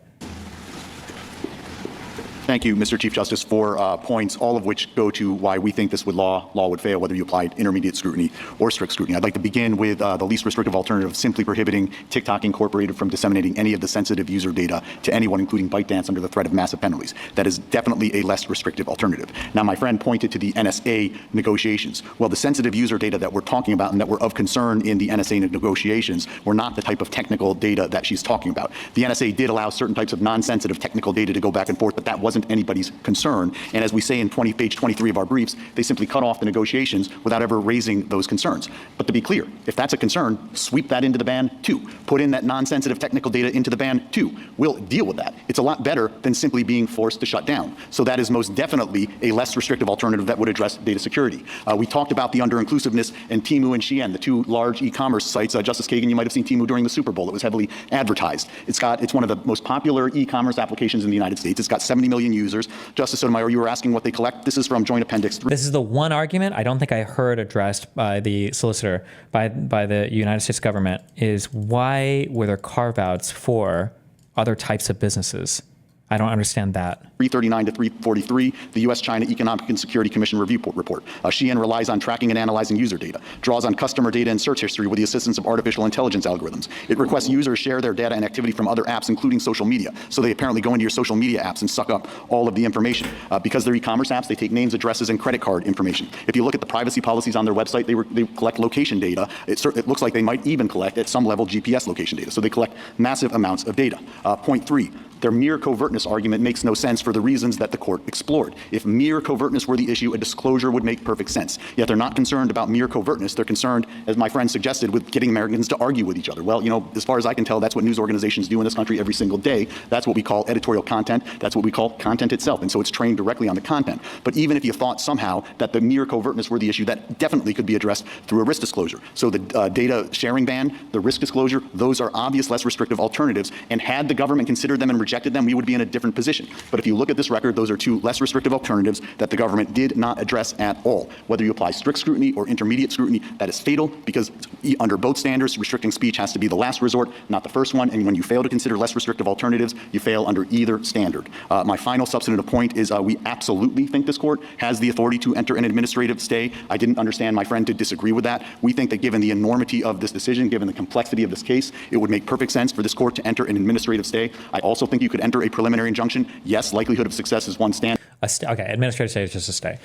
Thank you, Mr. Chief Justice, for points, all of which go to why we think this law would fail, whether you applied intermediate scrutiny or strict scrutiny. I'd like to begin with the least restrictive alternative, simply prohibiting TikTok Incorporated from disseminating any of the sensitive user data to anyone, including ByteDance, under the threat of massive penalties. That is definitely a less restrictive alternative. Now, my friend pointed to the NSA negotiations. Well, the sensitive user data that we're talking about and that were of concern in the NSA negotiations were not the type of technical data that she's talking about. The NSA did allow certain types of non-sensitive technical data to go back and forth, but that wasn't anybody's concern. And as we say in page 23 of our briefs, they simply cut off the negotiations without ever raising those concerns. But to be clear, if that's a concern, sweep that into the ban too. Put in that non-sensitive technical data into the ban too. We'll deal with that. It's a lot better than simply being forced to shut down. So that is most definitely a less restrictive alternative that would address data security. We talked about the under-inclusiveness and Temu and Shein, the two large e-commerce sites. Justice Kagan, you might have seen Temu during the Super Bowl. It was heavily advertised. It's one of the most popular e-commerce applications in the United States. It's got 70 million users. Justice Sotomayor, you were asking what they collect. This is from Joint Appendix 3.
This is the one argument I don't think I heard addressed by the solicitor, by the United States government, is why were there carve-outs for other types of businesses? I don't understand that.
339 to 343, the U.S.-China Economic and Security Commission Review Report. Shein relies on tracking and analyzing user data, draws on customer data and search history with the assistance of artificial intelligence algorithms. It requests users share their data and activity from other apps, including social media. So they apparently go into your social media apps and suck up all of the information. Because they're e-commerce apps, they take names, addresses, and credit card information. If you look at the privacy policies on their website, they collect location data. It looks like they might even collect, at some level, GPS location data. So they collect massive amounts of data. Point 3. Their mere covertness argument makes no sense for the reasons that the court explored. If mere covertness were the issue, a disclosure would make perfect sense. Yet they're not concerned about mere covertness. They're concerned, as my friend suggested, with getting Americans to argue with each other. Well, as far as I can tell, that's what news organizations do in this country every single day. That's what we call editorial content. That's what we call content itself. And so it's trained directly on the content. But even if you thought somehow that the mere covertness were the issue, that definitely could be addressed through a risk disclosure. So the data sharing ban, the risk disclosure, those are obvious, less restrictive alternatives. And had the government considered them and rejected them, we would be in a different position. But if you look at this record, those are two less restrictive alternatives that the government did not address at all. Whether you apply strict scrutiny or intermediate scrutiny, that is fatal, because under both standards, restricting speech has to be the last resort, not the first one. And when you fail to consider less restrictive alternatives, you fail under either standard. My final substantive point is we absolutely think this court has the authority to enter an administrative stay. I didn't understand my friend to disagree with that. We think that given the enormity of this decision, given the complexity of this case, it would make perfect sense for this court to enter an administrative stay. I also think you could enter a preliminary injunction. Yes, likelihood of success is one standard.
Okay, administrative stay is just a stay.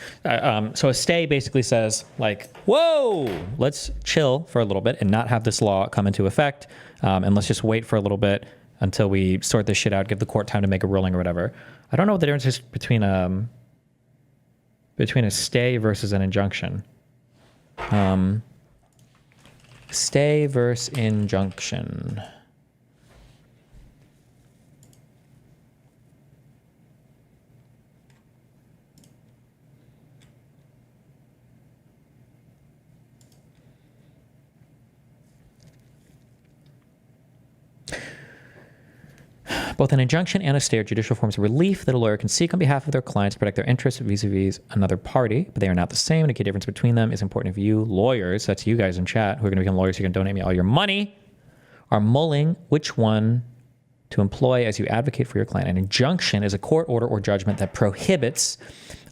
So a stay basically says, like, whoa, let's chill for a little bit and not have this law come into effect, and let's just wait for a little bit until we sort this shit out, give the court time to make a ruling or whatever. I don't know what the difference is between a stay versus an injunction. Stay versus injunction. Both an injunction and a stay are judicial forms of relief that a lawyer can seek on behalf of their client to protect their interests vis-a-vis another party, but they are not the same. The key difference between them is important if you lawyers, that's you guys in chat, who are going to become lawyers, who can donate me all your money, are mulling which one to employ as you advocate for your client. An injunction is a court order or judgment that prohibits,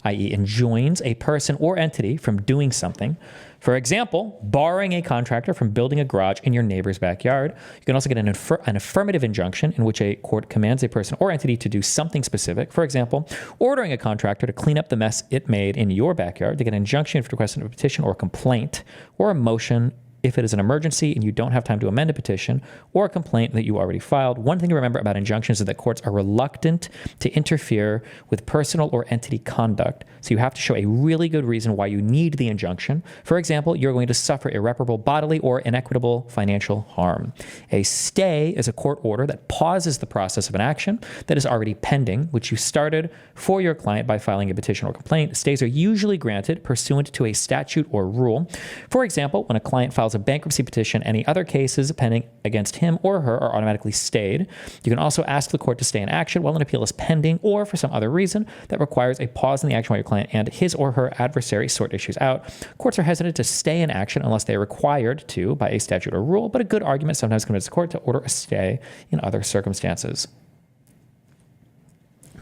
i.e. enjoins a person or entity from doing something. For example, barring a contractor from building a garage in your neighbor's backyard. You can also get an affirmative injunction in which a court commands a person or entity to do something specific. For example, ordering a contractor to clean up the mess it made in your backyard. To get an injunction, you have to request a petition or a complaint or a motion if it is an emergency and you don't have time to amend a petition or a complaint that you already filed. One thing to remember about injunctions is that courts are reluctant to interfere with personal or entity conduct. So you have to show a really good reason why you need the injunction. For example, you're going to suffer irreparable bodily or inequitable financial harm. A stay is a court order that pauses the process of an action that is already pending, which you started for your client by filing a petition or complaint. Stays are usually granted pursuant to a statute or rule. For example, when a client files a bankruptcy petition, any other cases pending against him or her are automatically stayed. You can also ask the court to stay in action while an appeal is pending or for some other reason that requires a pause in the action while your client and his or her adversary sort issues out. Courts are hesitant to stay in action unless they are required to by a statute or rule, but a good argument sometimes convinces the court to order a stay in other circumstances.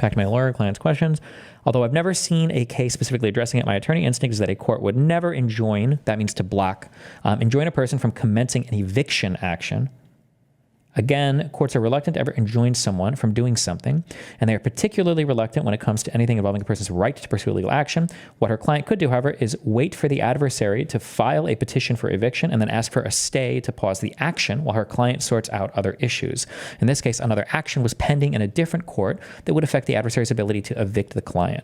Back to my lawyer client's questions. Although I've never seen a case specifically addressing it, my attorney instinct is that a court would never enjoin, that means to block, enjoin a person from commencing an eviction action. Again, courts are reluctant to ever enjoin someone from doing something, and they are particularly reluctant when it comes to anything involving a person's right to pursue legal action. What her client could do, however, is wait for the adversary to file a petition for eviction and then ask for a stay to pause the action while her client sorts out other issues. In this case, another action was pending in a different court that would affect the adversary's ability to evict the client.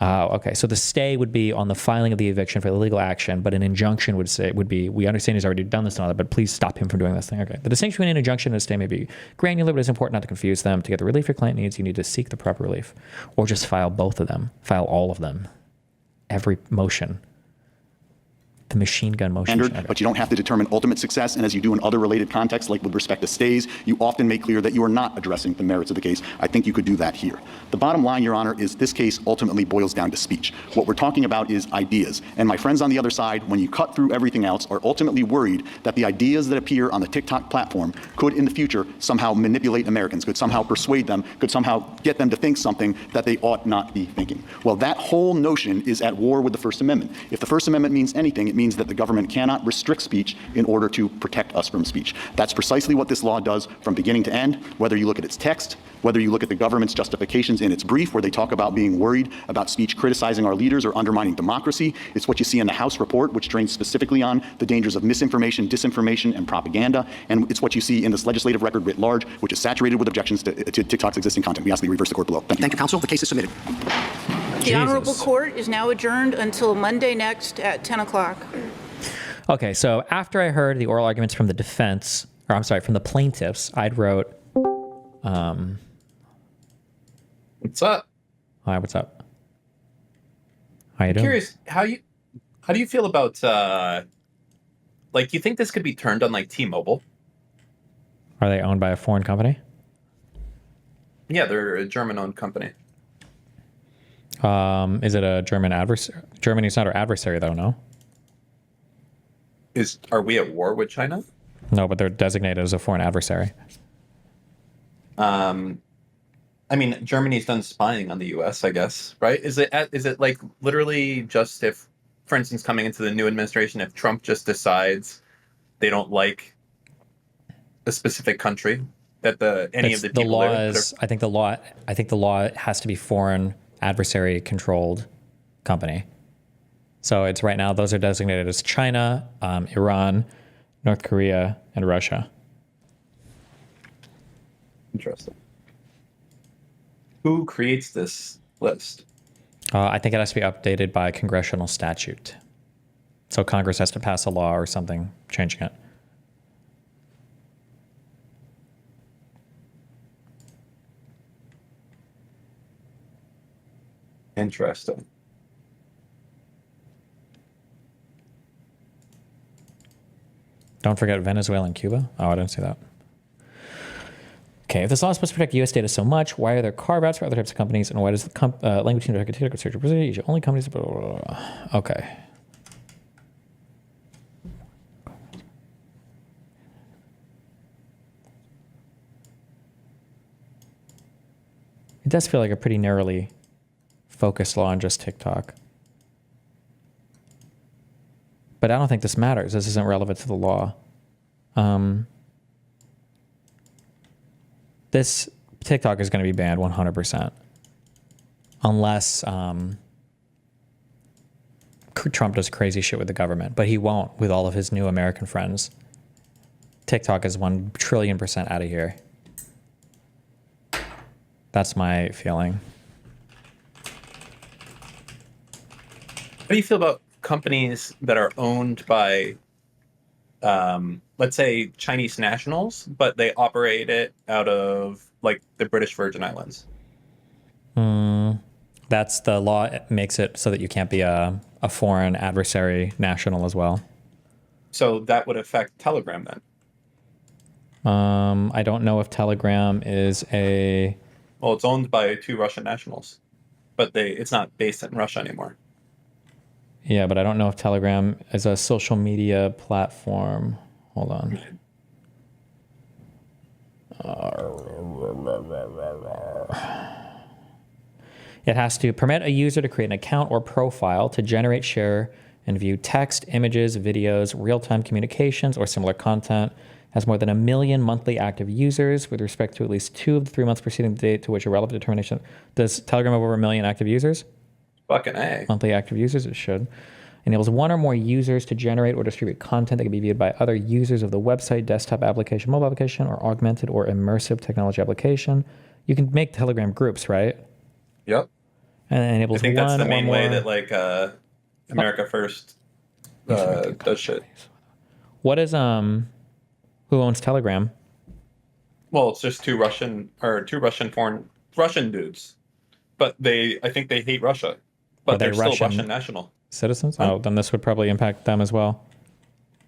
Okay, so the stay would be on the filing of the eviction for the legal action, but an injunction would be, we understand he's already done this and all that, but please stop him from doing this thing. Okay, the distinction between an injunction and a stay may be granular, but it's important not to confuse them. To get the relief your client needs, you need to seek the proper relief, or just file both of them, file all of them, every motion. The machine gun motion.
But you don't have to determine ultimate success. And as you do in other related contexts, like with respect to stays, you often make clear that you are not addressing the merits of the case. I think you could do that here. The bottom line, Your Honor, is this case ultimately boils down to speech. What we're talking about is ideas. And my friends on the other side, when you cut through everything else, are ultimately worried that the ideas that appear on the TikTok platform could in the future somehow manipulate Americans, could somehow persuade them, could somehow get them to think something that they ought not be thinking. Well, that whole notion is at war with the First Amendment. If the First Amendment means anything, it means that the government cannot restrict speech in order to protect us from speech. That's precisely what this law does from beginning to end, whether you look at its text, whether you look at the government's justifications in its brief, where they talk about being worried about speech criticizing our leaders or undermining democracy. It's what you see in the House report, which trains specifically on the dangers of misinformation, disinformation, and propaganda. And it's what you see in this legislative record writ large, which is saturated with objections to TikTok's existing content. We ask that you reverse the court below. Thank you.
Thank you, counsel. The case is submitted.
The Honorable Court is now adjourned until Monday next at 10 o'clock.
Okay, so after I heard the oral arguments from the defense, or I'm sorry, from the plaintiffs, I wrote,
What's up?
Hi, what's up? How you doing?
Curious, how do you feel about, like, you think this could be turned on, like, T-Mobile?
Are they owned by a foreign company?
Yeah, they're a German-owned company.
Is it a German adversary? Germany's not our adversary, though, no?
Are we at war with China?
No, but they're designated as a foreign adversary.
I mean, Germany's done spying on the U.S., I guess, right? Is it like literally just if, for instance, coming into the new administration, if Trump just decides they don't like a specific country, that any of the people
law is, I think the law has to be foreign adversary controlled company. So it's right now, those are designated as China, Iran, North Korea, and Russia.
Interesting. Who creates this list?
I think it has to be updated by congressional statute. So Congress has to pass a law or something changing it.
Interesting.
Don't forget Venezuela and Cuba. Oh, I didn't see that. Okay, if this law is supposed to protect U.S. data so much, why are there carve-outs for other types of companies, and why does the language team protect a search procedure? Only companies. Blah, blah, blah. Okay. It does feel like a pretty narrowly focused law on just TikTok. But I don't think this matters. This isn't relevant to the law. This TikTok is going to be banned 100%. Unless Trump does crazy shit with the government, but he won't with all of his new American friends. TikTok is 1 trillion% out of here. That's my feeling.
How do you feel about companies that are owned by, let's say, Chinese nationals, but they operate it out of like the British Virgin Islands?
That's the law. It makes it so that you can't be a foreign adversary national as well.
So that would affect Telegram then.
I don't know if Telegram is a...
Well, it's owned by 2 Russian nationals, but it's not based in Russia anymore.
Yeah, but I don't know if Telegram is a social media platform. Hold on. It has to permit a user to create an account or profile to generate, share, and view text, images, videos, real-time communications, or similar content. Has more than 1 million monthly active users with respect to at least 2 of the 3 months preceding the date to which a relevant determination. Does Telegram have over 1 million active users?
Fucking A.
Monthly active users, it should. Enables 1 or more users to generate or distribute content that can be viewed by other users of the website, desktop application, mobile application, or augmented or immersive technology application. You can make Telegram groups, right?
Yep.
And it enables
I think that's the main way
more...
that like America First does shit.
What is who owns Telegram?
Well, it's just two Russian dudes, but I think they hate Russia, but they're still Russian national
citizens. Oh, then this would probably impact them as well.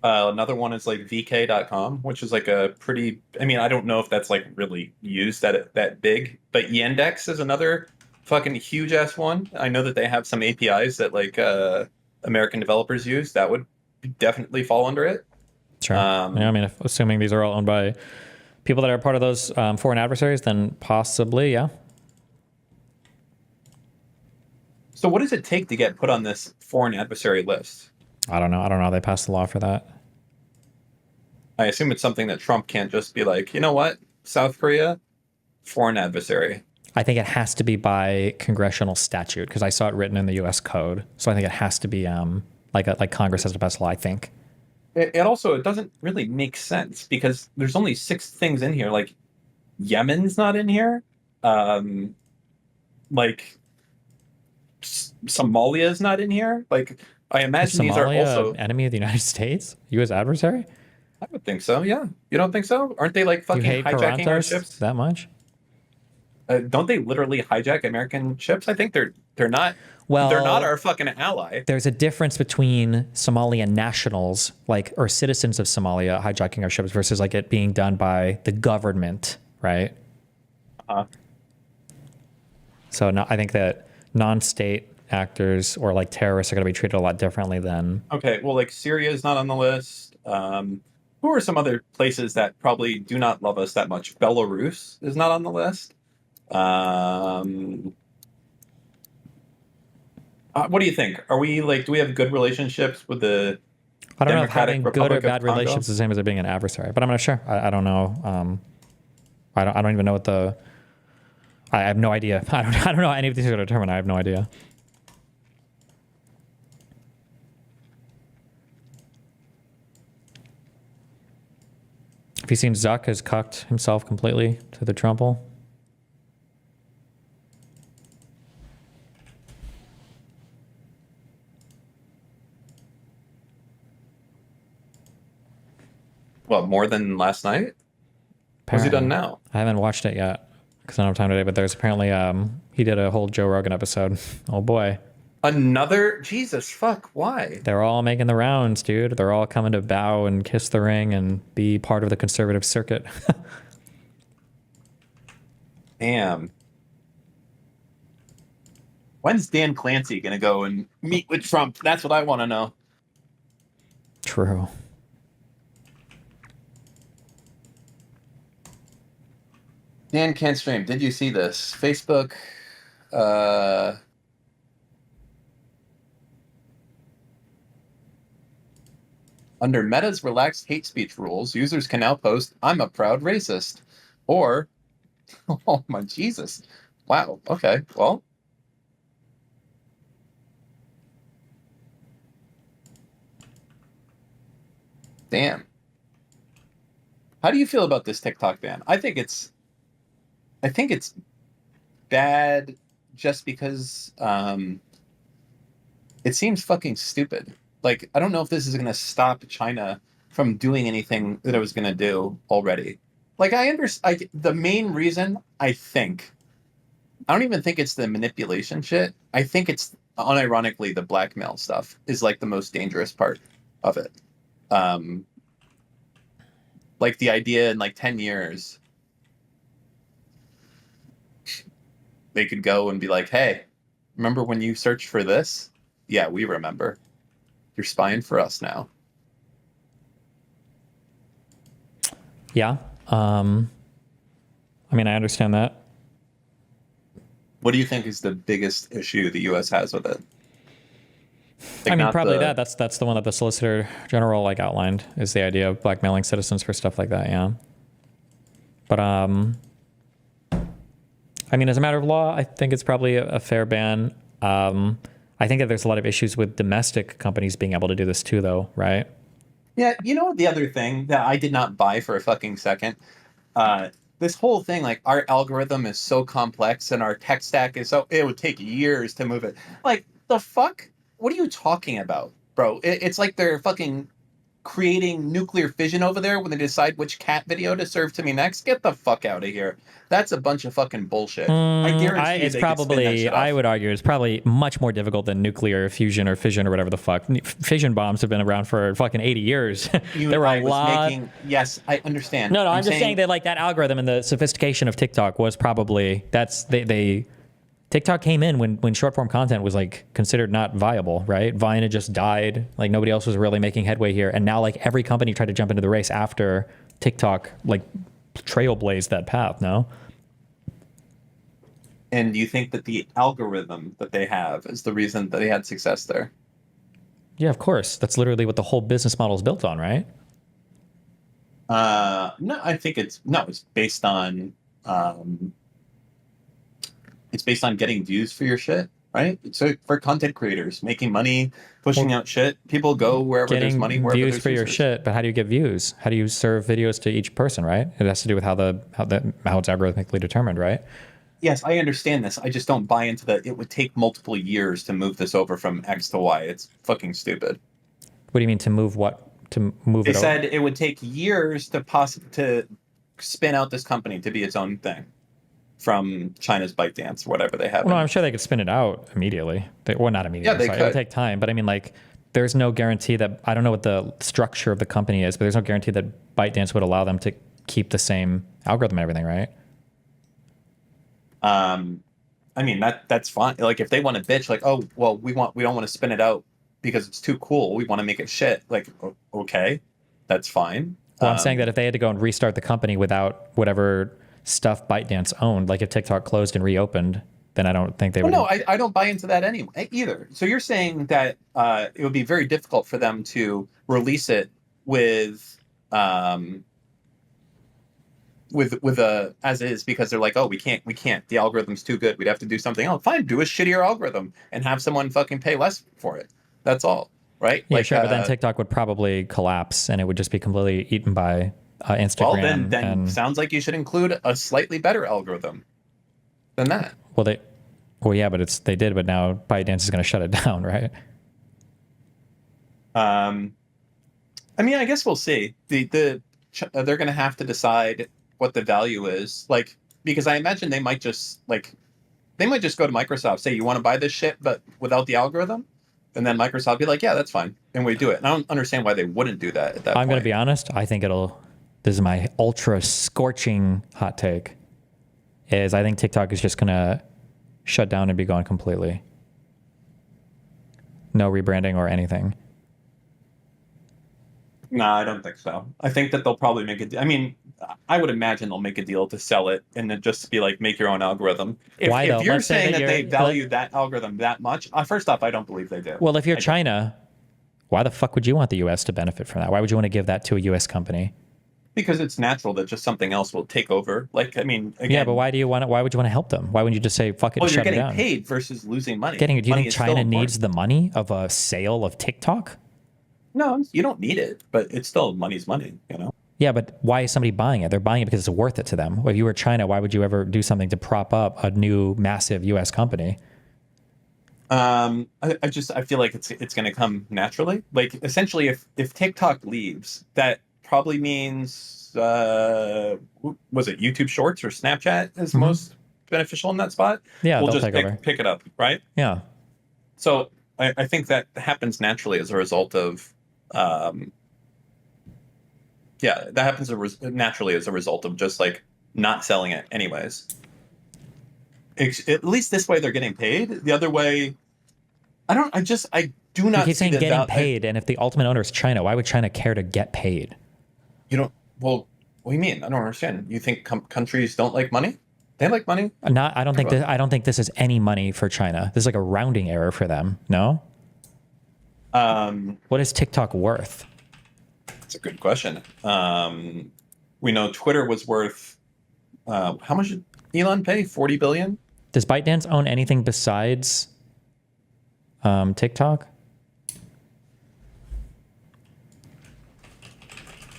Another one is like VK.com, which is like a pretty. I mean, I don't know if that's like really used that big, but Yandex is another fucking huge ass one. I know that they have some APIs that like American developers use that would definitely fall under it.
Sure. Yeah, I mean, assuming these are all owned by people that are part of those foreign adversaries, then possibly, yeah.
So what does it take to get put on this foreign adversary list?
I don't know. They passed the law for that.
I assume it's something that Trump can't just be like, you know what, South Korea, foreign adversary.
I think it has to be by congressional statute because I saw it written in the U.S. code. So I think it has to be like Congress has to pass law, I think.
It doesn't really make sense because there's only 6 things in here. Like Yemen's not in here. Like Somalia is not in here. Like I imagine these are also
enemy of the United States, U.S. adversary.
I would think so. Yeah, you don't think so? Aren't they like fucking hijacking our ships
that much?
Don't they literally hijack American ships? I think they're not. Well, they're not our fucking ally.
There's a difference between Somalian nationals, or citizens of Somalia hijacking our ships versus like it being done by the government, right? So no, I think that non-state actors or like terrorists are going to be treated a lot differently than.
Okay, well, like Syria is not on the list. Who are some other places that probably do not love us that much? Belarus is not on the list. What do you think? Are we do we have good relationships with the
I don't know if
Democratic
having
Republic
good or
of
bad
Congo?
relationships is the same as it being an adversary, but I'm not sure. I don't know. I don't even know what I have no idea. I don't know how any of these are going to determine. I have no idea. Have you seen Zuck has cucked himself completely to the Trumple?
What, more than last night? What's he done now?
I haven't watched it yet because I don't have time today, but there's apparently, he did a whole Joe Rogan episode. Oh boy.
Another? Jesus, fuck, why?
They're all making the rounds, dude. They're all coming to bow and kiss the ring and be part of the conservative circuit.
Damn. When's Dan Clancy going to go and meet with Trump? That's what I want to know.
True.
Dan can't stream. Did you see this? Facebook, under Meta's relaxed hate speech rules, users can now post, "I'm a proud racist," or, oh my Jesus. Wow. Okay. Well, Damn. How do you feel about this TikTok ban? I think it's bad just because it seems fucking stupid. Like, I don't know if this is going to stop China from doing anything that it was going to do already. Like, I understand. The main reason, I don't even think it's the manipulation shit. I think it's, unironically, the blackmail stuff is, like, the most dangerous part of it. Like, the idea in, like, 10 years, they could go and be like, hey, remember when you searched for this? Yeah, we remember. You're spying for us now.
Yeah. I mean, I understand that.
What do you think is the biggest issue the U.S. has with it? Like,
I mean, probably that's the one that the Solicitor General like outlined, is the idea of blackmailing citizens for stuff like that. Yeah. But I mean, as a matter of law, I think it's probably a fair ban. I think that there's a lot of issues with domestic companies being able to do this too, though, right?
Yeah, you know, the other thing that I did not buy for a fucking second, this whole thing, like, our algorithm is so complex and our tech stack is so, it would take years to move it. Like, the fuck? What are you talking about, bro? It's like they're fucking creating nuclear fission over there when they decide which cat video to serve to me next. Get the fuck out of here. That's a bunch of fucking bullshit. I guarantee you
it's
they could spin that
probably,
shit off.
I would argue, it's probably much more difficult than nuclear fusion or fission or whatever the fuck. Fission bombs have been around for fucking 80 years. There were a lot.
Yes, I understand.
No, I'm just saying that, like, that algorithm and the sophistication of TikTok was probably, TikTok came in when short form content was like considered not viable, right? Vine had just died. Like, nobody else was really making headway here. And now, like, every company tried to jump into the race after TikTok, like, trailblazed that path, no?
And do you think that the algorithm that they have is the reason that they had success there?
Yeah, of course. That's literally what the whole business model is built on, right?
No, I think it's based on getting views for your shit, right? So for content creators, making money, pushing out shit, people go wherever there's money, wherever
views
there's
for your
users.
shit, but how do you get views? How do you serve videos to each person, right? It has to do with how it's algorithmically determined, right?
Yes, I understand this. I just don't buy into that. It would take multiple years to move this over from X to Y. It's fucking stupid.
What do you mean to move what? To move
They
it over?
said it would take years to spin out this company to be its own thing from China's ByteDance, whatever they have.
Well, no, I'm sure they could spin it out immediately. Well, not immediately.
Yeah, they
sorry.
could.
It would take time, but I mean, like, there's no guarantee that, I don't know what the structure of the company is, but there's no guarantee that ByteDance would allow them to keep the same algorithm and everything, right?
I mean, that's fine. Like, if they want to bitch, like, oh, well, we don't want to spin it out because it's too cool. We want to make it shit. Like, okay, that's fine.
Well, I'm saying that if they had to go and restart the company without whatever stuff ByteDance owned, like if TikTok closed and reopened, then I don't think they would.
No, I don't buy into that anyway either. So you're saying that it would be very difficult for them to release it with as is, because they're like, oh, we can't. The algorithm's too good. We'd have to do something else. Fine, do a shittier algorithm and have someone fucking pay less for it. That's all, right?
Yeah,
like,
sure, but then TikTok would probably collapse and it would just be completely eaten by Instagram.
Well, then sounds like you should include a slightly better algorithm than that.
Well, yeah, but they did, but now ByteDance is going to shut it down, right?
I mean, I guess we'll see. They're going to have to decide what the value is, like, because I imagine they might just go to Microsoft, say, you want to buy this shit, but without the algorithm, and then Microsoft be like, yeah, that's fine, and we do it. And I don't understand why they wouldn't do that at that point.
I'm going to be honest. I think this is my ultra scorching hot take, is I think TikTok is just going to shut down and be gone completely. No rebranding or anything.
No, I don't think so. I think that they'll probably make it. I mean, I would imagine they'll make a deal to sell it and then just be like, make your own algorithm.
Why though?
If you're
Let's say
saying
that
that they value that algorithm that much, first off, I don't believe they do.
Well, if you're China, why the fuck would you want the U.S. to benefit from that? Why would you want to give that to a U.S. company?
Because it's natural that just something else will take over. Like, I mean, again,
yeah, but why would you want to help them? Why wouldn't you just say, fuck it,
well,
and
you're
shut it
getting
down?
paid versus losing money.
Do you
Money
think
is still
China
important.
needs the money of a sale of TikTok?
No, you don't need it, but it's still money's money,
Yeah, but why is somebody buying it? They're buying it because it's worth it to them. If you were China, why would you ever do something to prop up a new massive U.S. company?
I feel like it's going to come naturally. Like essentially, if TikTok leaves, that probably means was it YouTube Shorts or Snapchat is most beneficial in that spot?
Yeah,
we'll
they'll
just
take over.
pick it up, right?
Yeah.
So I think that happens naturally as a result of naturally as a result of just like not selling it anyways. At least this way they're getting paid. The other way, I do not
You keep
see
saying getting paid, and if the ultimate owner is China, why would China care to get paid?
Well, what do you mean? I don't understand. You think countries don't like money? They like money.
I don't think this is any money for China. This is like a rounding error for them. No. What is TikTok worth?
That's a good question. We know Twitter was worth how much did Elon pay? 40 billion.
Does ByteDance own anything besides TikTok?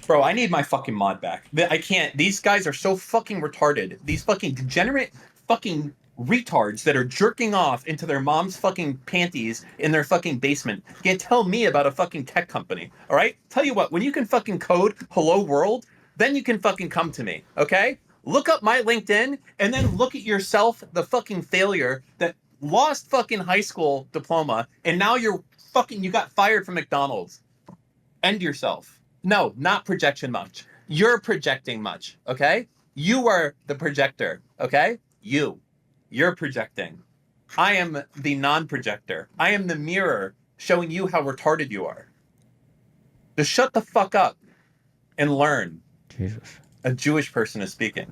Bro, I need my fucking mod back. I can't. These guys are so fucking retarded. These fucking degenerate fucking retards that are jerking off into their mom's fucking panties in their fucking basement. You can't tell me about a fucking tech company, all right? Tell you what, when you can fucking code hello world, then you can fucking come to me, okay? Look up my LinkedIn and then look at yourself, the fucking failure that lost fucking high school diploma and now you got fired from McDonald's. End yourself. No, not projection much. You're projecting much, okay? You are the projector, okay? You're projecting. I am the non-projector. I am the mirror showing you how retarded you are. Just shut the fuck up and learn.
Jesus.
A Jewish person is speaking.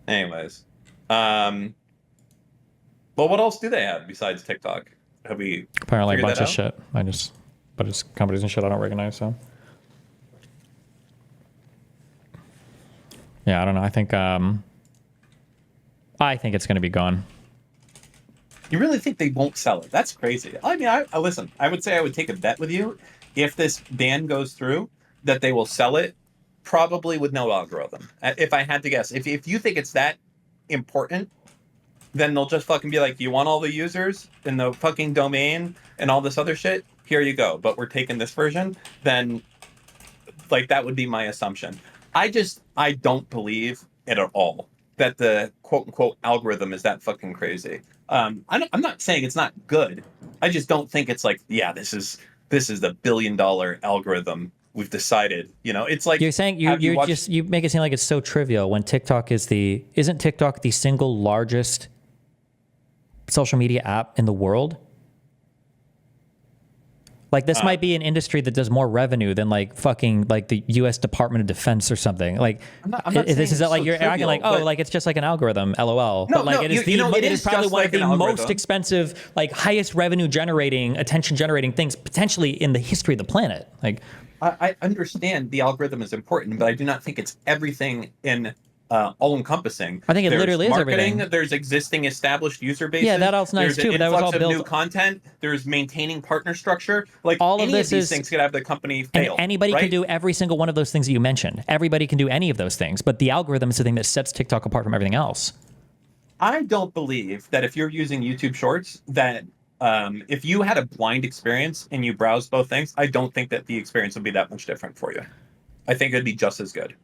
Anyways. Well, what else do they have besides TikTok? Have we
apparently a
figured
bunch
that
of
out?
shit. But it's companies and shit I don't recognize. So yeah, I don't know. I think it's going to be gone.
You really think they won't sell it? That's crazy. I mean, I listen. I would say I would take a bet with you if this ban goes through that they will sell it, probably with no algorithm. If I had to guess, if you think it's that important, then they'll just fucking be like, you want all the users and the fucking domain and all this other shit? Here you go. But we're taking this version. Then, like, that would be my assumption. I don't believe it at all that the quote unquote algorithm is that fucking crazy. I'm not saying it's not good. I just don't think it's like, yeah, this is the $1 billion algorithm we've decided. It's like
You're saying you make it seem like it's so trivial when TikTok isn't TikTok the single largest social media app in the world? Like this might be an industry that does more revenue than like fucking like the U.S. Department of Defense or something. Like this is like you're acting like like it's just like an algorithm, LOL.
No,
but like
no,
it is
it
is
is
probably
just
one
like
of the
an
most
algorithm.
expensive, like highest revenue generating, attention generating things potentially in the history of the planet. Like
I understand the algorithm is important, but I do not think it's everything in all-encompassing.
I think it
There's
literally is
marketing,
everything.
There's existing established user bases.
Yeah, that all's nice
there's
too,
an
but that was
influx
all
of
built.
new content. There's maintaining partner structure. Like
All of
any
this
of these
is-
things could have the company
And
fail.
anybody
right?
can do every single one of those things that you mentioned. Everybody can do any of those things, but the algorithm is the thing that sets TikTok apart from everything else.
I don't believe that if you're using YouTube Shorts, that if you had a blind experience and you browsed both things, I don't think that the experience would be that much different for you. I think it'd be just as good.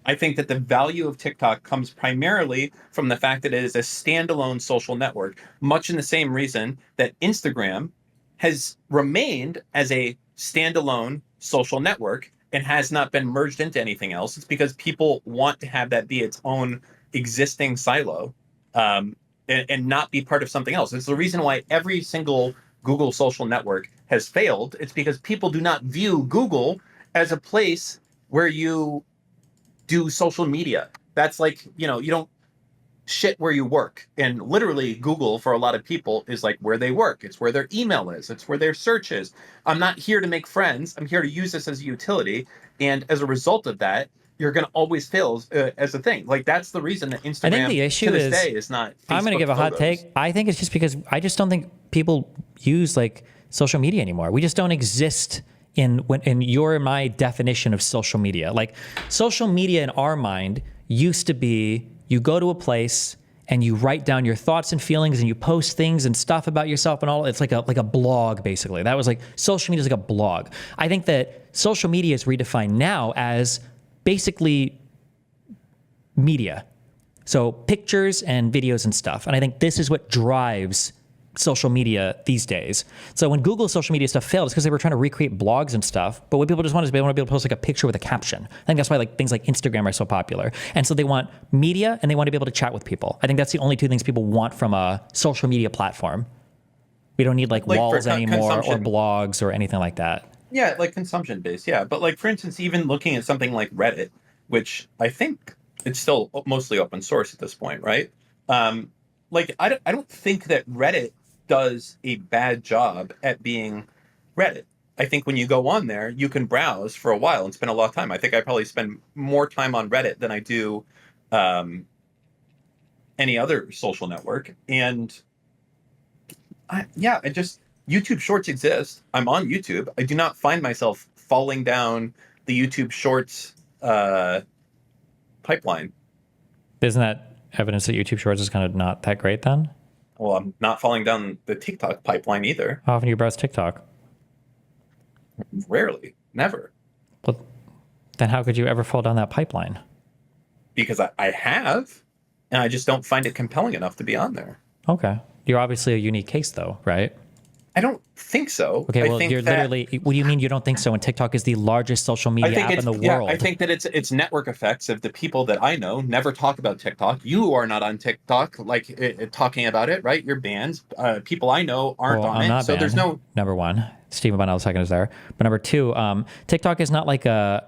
I think that the value of TikTok comes primarily from the fact that it is a standalone social network, much in the same reason that Instagram has remained as a standalone social network and has not been merged into anything else. It's because people want to have that be its own existing silo and not be part of something else. It's the reason why every single Google social network has failed. It's because people do not view Google as a place where you do social media. That's like, you don't shit where you work. And literally Google for a lot of people is like where they work. It's where their email is. It's where their search is. I'm not here to make friends. I'm here to use this as a utility. And as a result of that, you're going to always fail as a thing. Like, that's the reason that Instagram
I think the issue
to this day is not Facebook
I'm going to give a hot
photos.
take. I think it's just because I just don't think people use like social media anymore. We just don't exist in your and my definition of social media. Like, social media in our mind used to be you go to a place and you write down your thoughts and feelings and you post things and stuff about yourself and all. It's like a blog, basically. That was like, social media is like a blog. I think that social media is redefined now as basically media. So pictures and videos and stuff. And I think this is what drives social media these days. So when Google's social media stuff failed, it's because they were trying to recreate blogs and stuff. But what people just want is they want to be able to post like a picture with a caption. I think that's why like things like Instagram are so popular. And so they want media and they want to be able to chat with people. I think that's the only two things people want from a social media platform. We don't need like walls anymore or blogs or anything like that.
Yeah, like consumption based. Yeah. But like, for instance, even looking at something like Reddit, which I think it's still mostly open source at this point, right? Like, I don't think that Reddit does a bad job at being Reddit. I think when you go on there, you can browse for a while and spend a lot of time. I think I probably spend more time on Reddit than I do any other social network. And YouTube Shorts exist. I'm on YouTube. I do not find myself falling down the YouTube Shorts pipeline.
Isn't that evidence that YouTube Shorts is kind of not that great then?
Well, I'm not falling down the TikTok pipeline either.
How often do you browse TikTok?
Rarely. Never.
Well, then how could you ever fall down that pipeline?
Because I have, and I just don't find it compelling enough to be on there.
Okay. You're obviously a unique case though, right?
I don't think so.
Okay, well, you're literally, what do you mean you don't think so when TikTok is the largest social media app in the world?
I think that it's network effects of the people that I know never talk about TikTok. You are not on TikTok, like talking about it, right? You're banned. People I know aren't on it. So there's no...
Number one, Stephen Bonell II is there. But number two, TikTok is not like a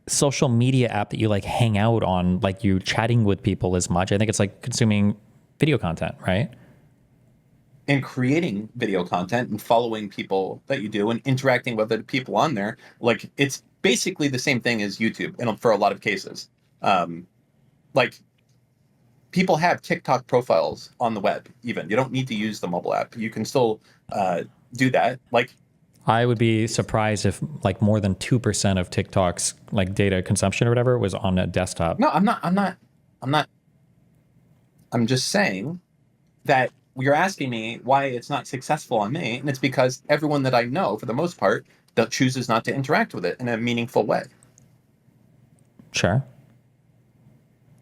social media app that you like hang out on, like you chatting with people as much. I think it's like consuming video content, right?
And creating video content and following people that you do and interacting with other people on there. Like, it's basically the same thing as YouTube and for a lot of cases. Like, people have TikTok profiles on the web even. You don't need to use the mobile app. You can still do that. Like,
I would be surprised if like more than 2% of TikTok's like data consumption or whatever was on a desktop.
No, I'm not. I'm just saying that you're asking me why it's not successful on me, and it's because everyone that I know, for the most part, that chooses not to interact with it in a meaningful way.
Sure.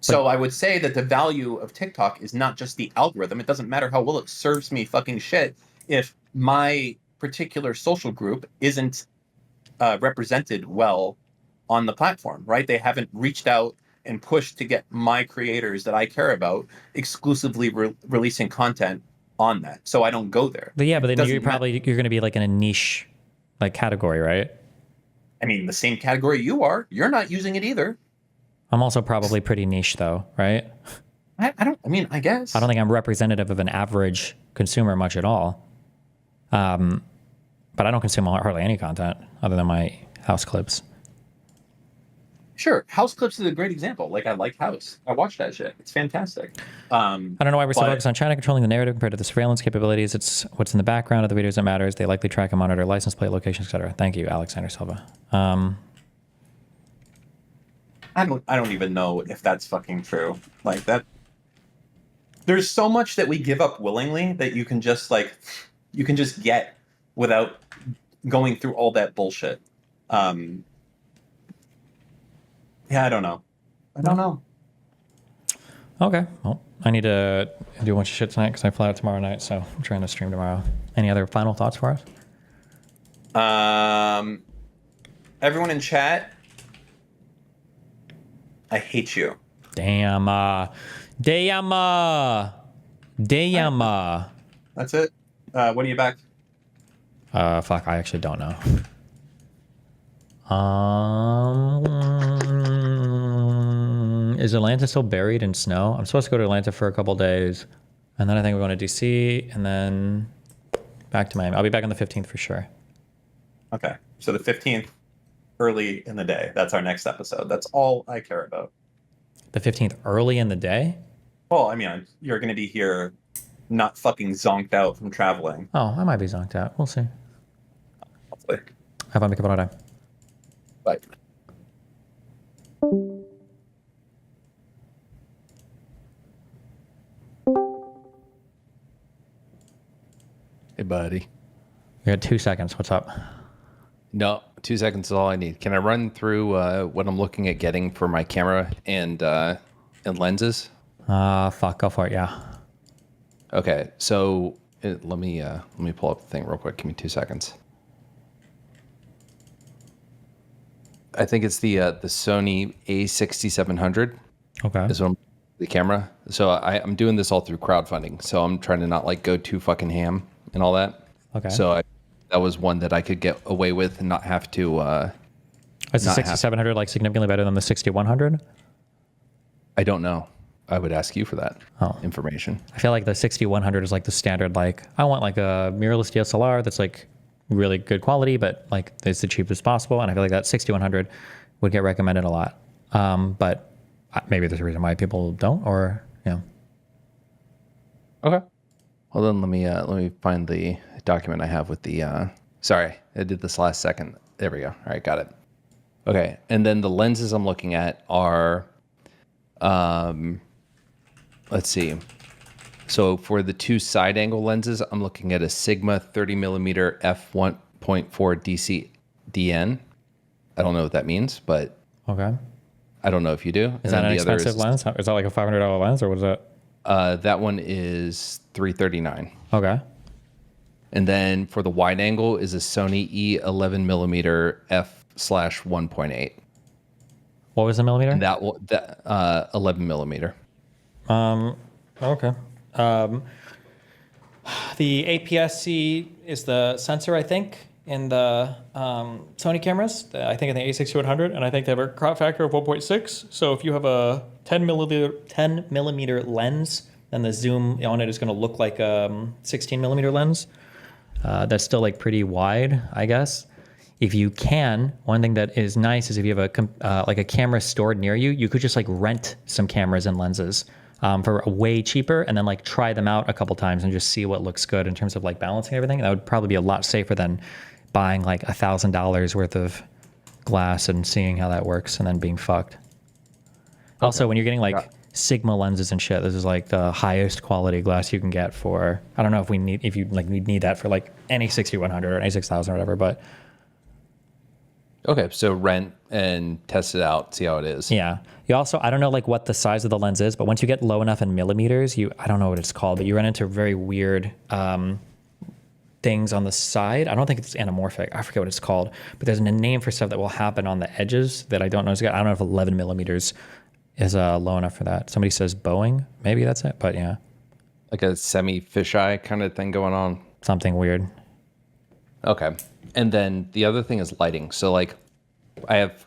So I would say that the value of TikTok is not just the algorithm. It doesn't matter how well it serves me fucking shit if my particular social group isn't represented well on the platform, right? They haven't reached out and pushed to get my creators that I care about exclusively releasing content on that. So I don't go there.
But yeah, but then you're going to be like in a niche like category, right?
I mean, the same category you are. You're not using it either.
I'm also probably pretty niche though, right?
I guess.
I don't think I'm representative of an average consumer much at all. But I don't consume hardly any content other than my house clips.
Sure, House Clips is a great example. Like, I like House. I watch that shit. It's fantastic.
I don't know why we're so focused on China controlling the narrative compared to the surveillance capabilities. It's what's in the background of the videos that matters. They likely track and monitor license plate locations, etc. Thank you, Alexander Silva.
I don't even know if that's fucking true. Like, that. There's so much that we give up willingly that you can just get without going through all that bullshit. Yeah, I don't know.
Okay. Well, I need to do a bunch of shit tonight because I fly out tomorrow night, so I'm trying to stream tomorrow. Any other final thoughts for us?
Everyone in chat, I hate you.
Damn.
That's it? What are you back?
Fuck, I actually don't know. Is Atlanta still buried in snow? I'm supposed to go to Atlanta for a couple days, and then I think we're going to DC, and then back to Miami. I'll be back on the 15th for sure.
Okay, so the 15th, early in the day. That's our next episode. That's all I care about.
The 15th early in the day?
Well, I mean, you're going to be here not fucking zonked out from traveling.
Oh, I might be zonked out. We'll see.
Hopefully.
Have fun, make up time.
Bye.
Hey, buddy.
You got 2 seconds. What's up?
No, 2 seconds is all I need. Can I run through what I'm looking at getting for my camera and lenses?
Fuck, go for it. Yeah.
Okay, so let me pull up the thing real quick. Give me 2 seconds. I think it's the Sony A6700.
Okay.
Is what the camera. So I'm doing this all through crowdfunding. So I'm trying to not like go too fucking ham and all that.
Okay.
So that was one that I could get away with and not have to.
Is the 6700 like significantly better than the 6100?
I don't know. I would ask you for that information.
I feel like the 6100 is like the standard, like, I want like a mirrorless DSLR that's like really good quality, but like it's the cheapest possible. And I feel like that 6100 would get recommended a lot. But maybe there's a reason why people don't, or, you know.
Okay. Well, then let me find the document I have with the, sorry, I did this last second. There we go. All right, got it. Okay. And then the lenses I'm looking at are, let's see. So for the two side angle lenses, I'm looking at a Sigma 30mm f1.4 DC DN. I don't know what that means, but
okay.
I don't know if you do.
Is that an expensive lens? Is that like a $500 lens, or what is that?
That one is $339.
Okay.
And then for the wide angle is a Sony E11mm f/1.8.
What was the millimeter?
And that 11mm.
Okay. The APS-C is the sensor, I think, in the Sony cameras. I think in the A6100, and I think they have a crop factor of 1.6. So if you have a 10 millimeter lens, then the zoom on it is going to look like a 16 millimeter lens. That's still like pretty wide, I guess. If you can, one thing that is nice is if you have like a camera stored near you, you could just like rent some cameras and lenses for way cheaper, and then like try them out a couple times and just see what looks good in terms of like balancing everything. That would probably be a lot safer than buying like $1,000 worth of glass and seeing how that works and then being fucked. Okay. Also, when you're getting like Sigma lenses and shit, this is like the highest quality glass you can get for, I don't know if you need that for like any 6100 or any 6000 or whatever, but.
Okay, so rent and test it out, see how it is.
Yeah. You also, I don't know like what the size of the lens is, but once you get low enough in millimeters, I don't know what it's called, but you run into very weird things on the side. I don't think it's anamorphic. I forget what it's called, but there's a name for stuff that will happen on the edges that I don't know. I don't know if 11 millimeters is low enough for that. Somebody says Boeing. Maybe that's it, but yeah.
Like a semi-fisheye kind of thing going on.
Something weird.
Okay. And then the other thing is lighting. So like I have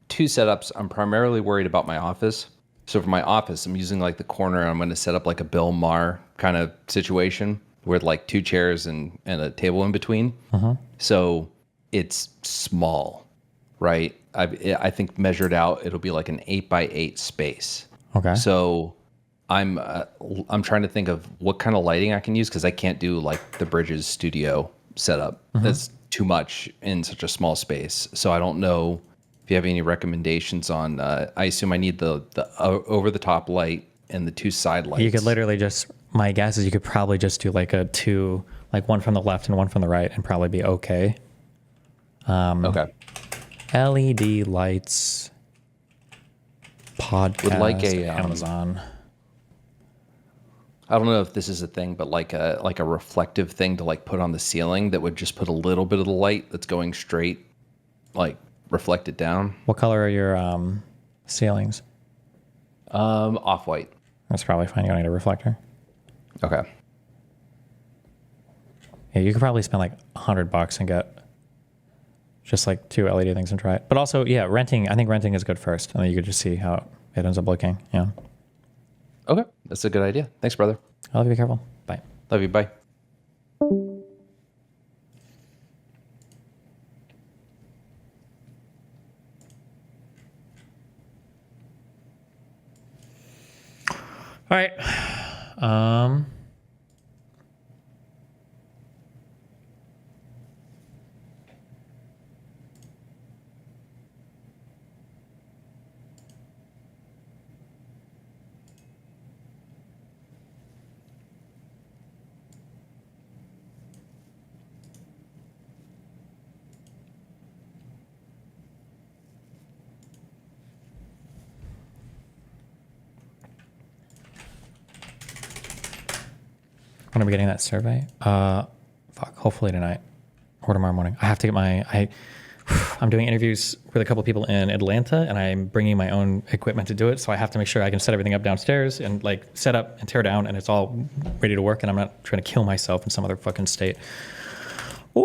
two setups. I'm primarily worried about my office. So for my office, I'm using like the corner, and I'm going to set up like a Bill Maher kind of situation with like two chairs and a table in between. So it's small, right? I think measured out, it'll be like an 8x8 space.
Okay.
So I'm trying to think of what kind of lighting I can use, because I can't do like the Bridges studio setup. That's too much in such a small space. So I don't know if you have any recommendations on, I assume I need the over the top light and the two side lights.
You could literally just, my guess is you could probably just do like like one from the left and one from the right and probably be okay.
Okay.
LED lights, podcast,
Would like a
Amazon.
I don't know if this is a thing, but like a reflective thing to like put on the ceiling that would just put a little bit of the light that's going straight, like reflect it down.
What color are your ceilings?
Off-white.
That's probably fine. You don't need a reflector.
Okay.
Yeah, you could probably spend like $100 and get just like two LED things and try it. But also, yeah, renting. I think renting is good first, and then you could just see how it ends up looking. Yeah.
Okay, that's a good idea. Thanks, brother.
I love you. Be careful. Bye.
Love you. Bye.
All right. When are we getting that survey? Hopefully tonight or tomorrow morning. I have to get I'm doing interviews with a couple people in Atlanta, and I'm bringing my own equipment to do it. So I have to make sure I can set everything up downstairs and like set up and tear down, and it's all ready to work. And I'm not trying to kill myself in some other fucking state. Or,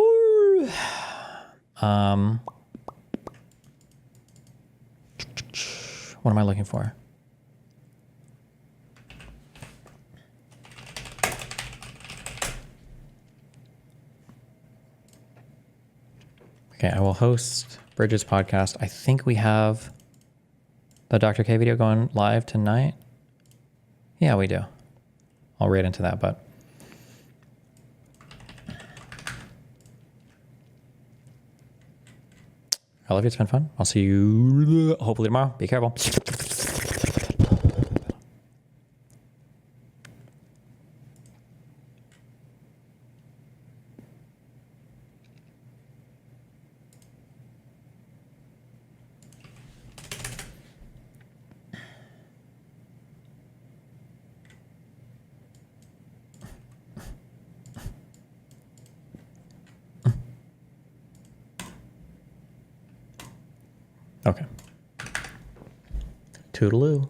what am I looking for? Okay, I will host Bridges podcast. I think we have the Dr. K video going live tonight. Yeah, we do. I'll read into that, but I love you. It's been fun. I'll see you hopefully tomorrow. Be careful. Okay. Toodaloo.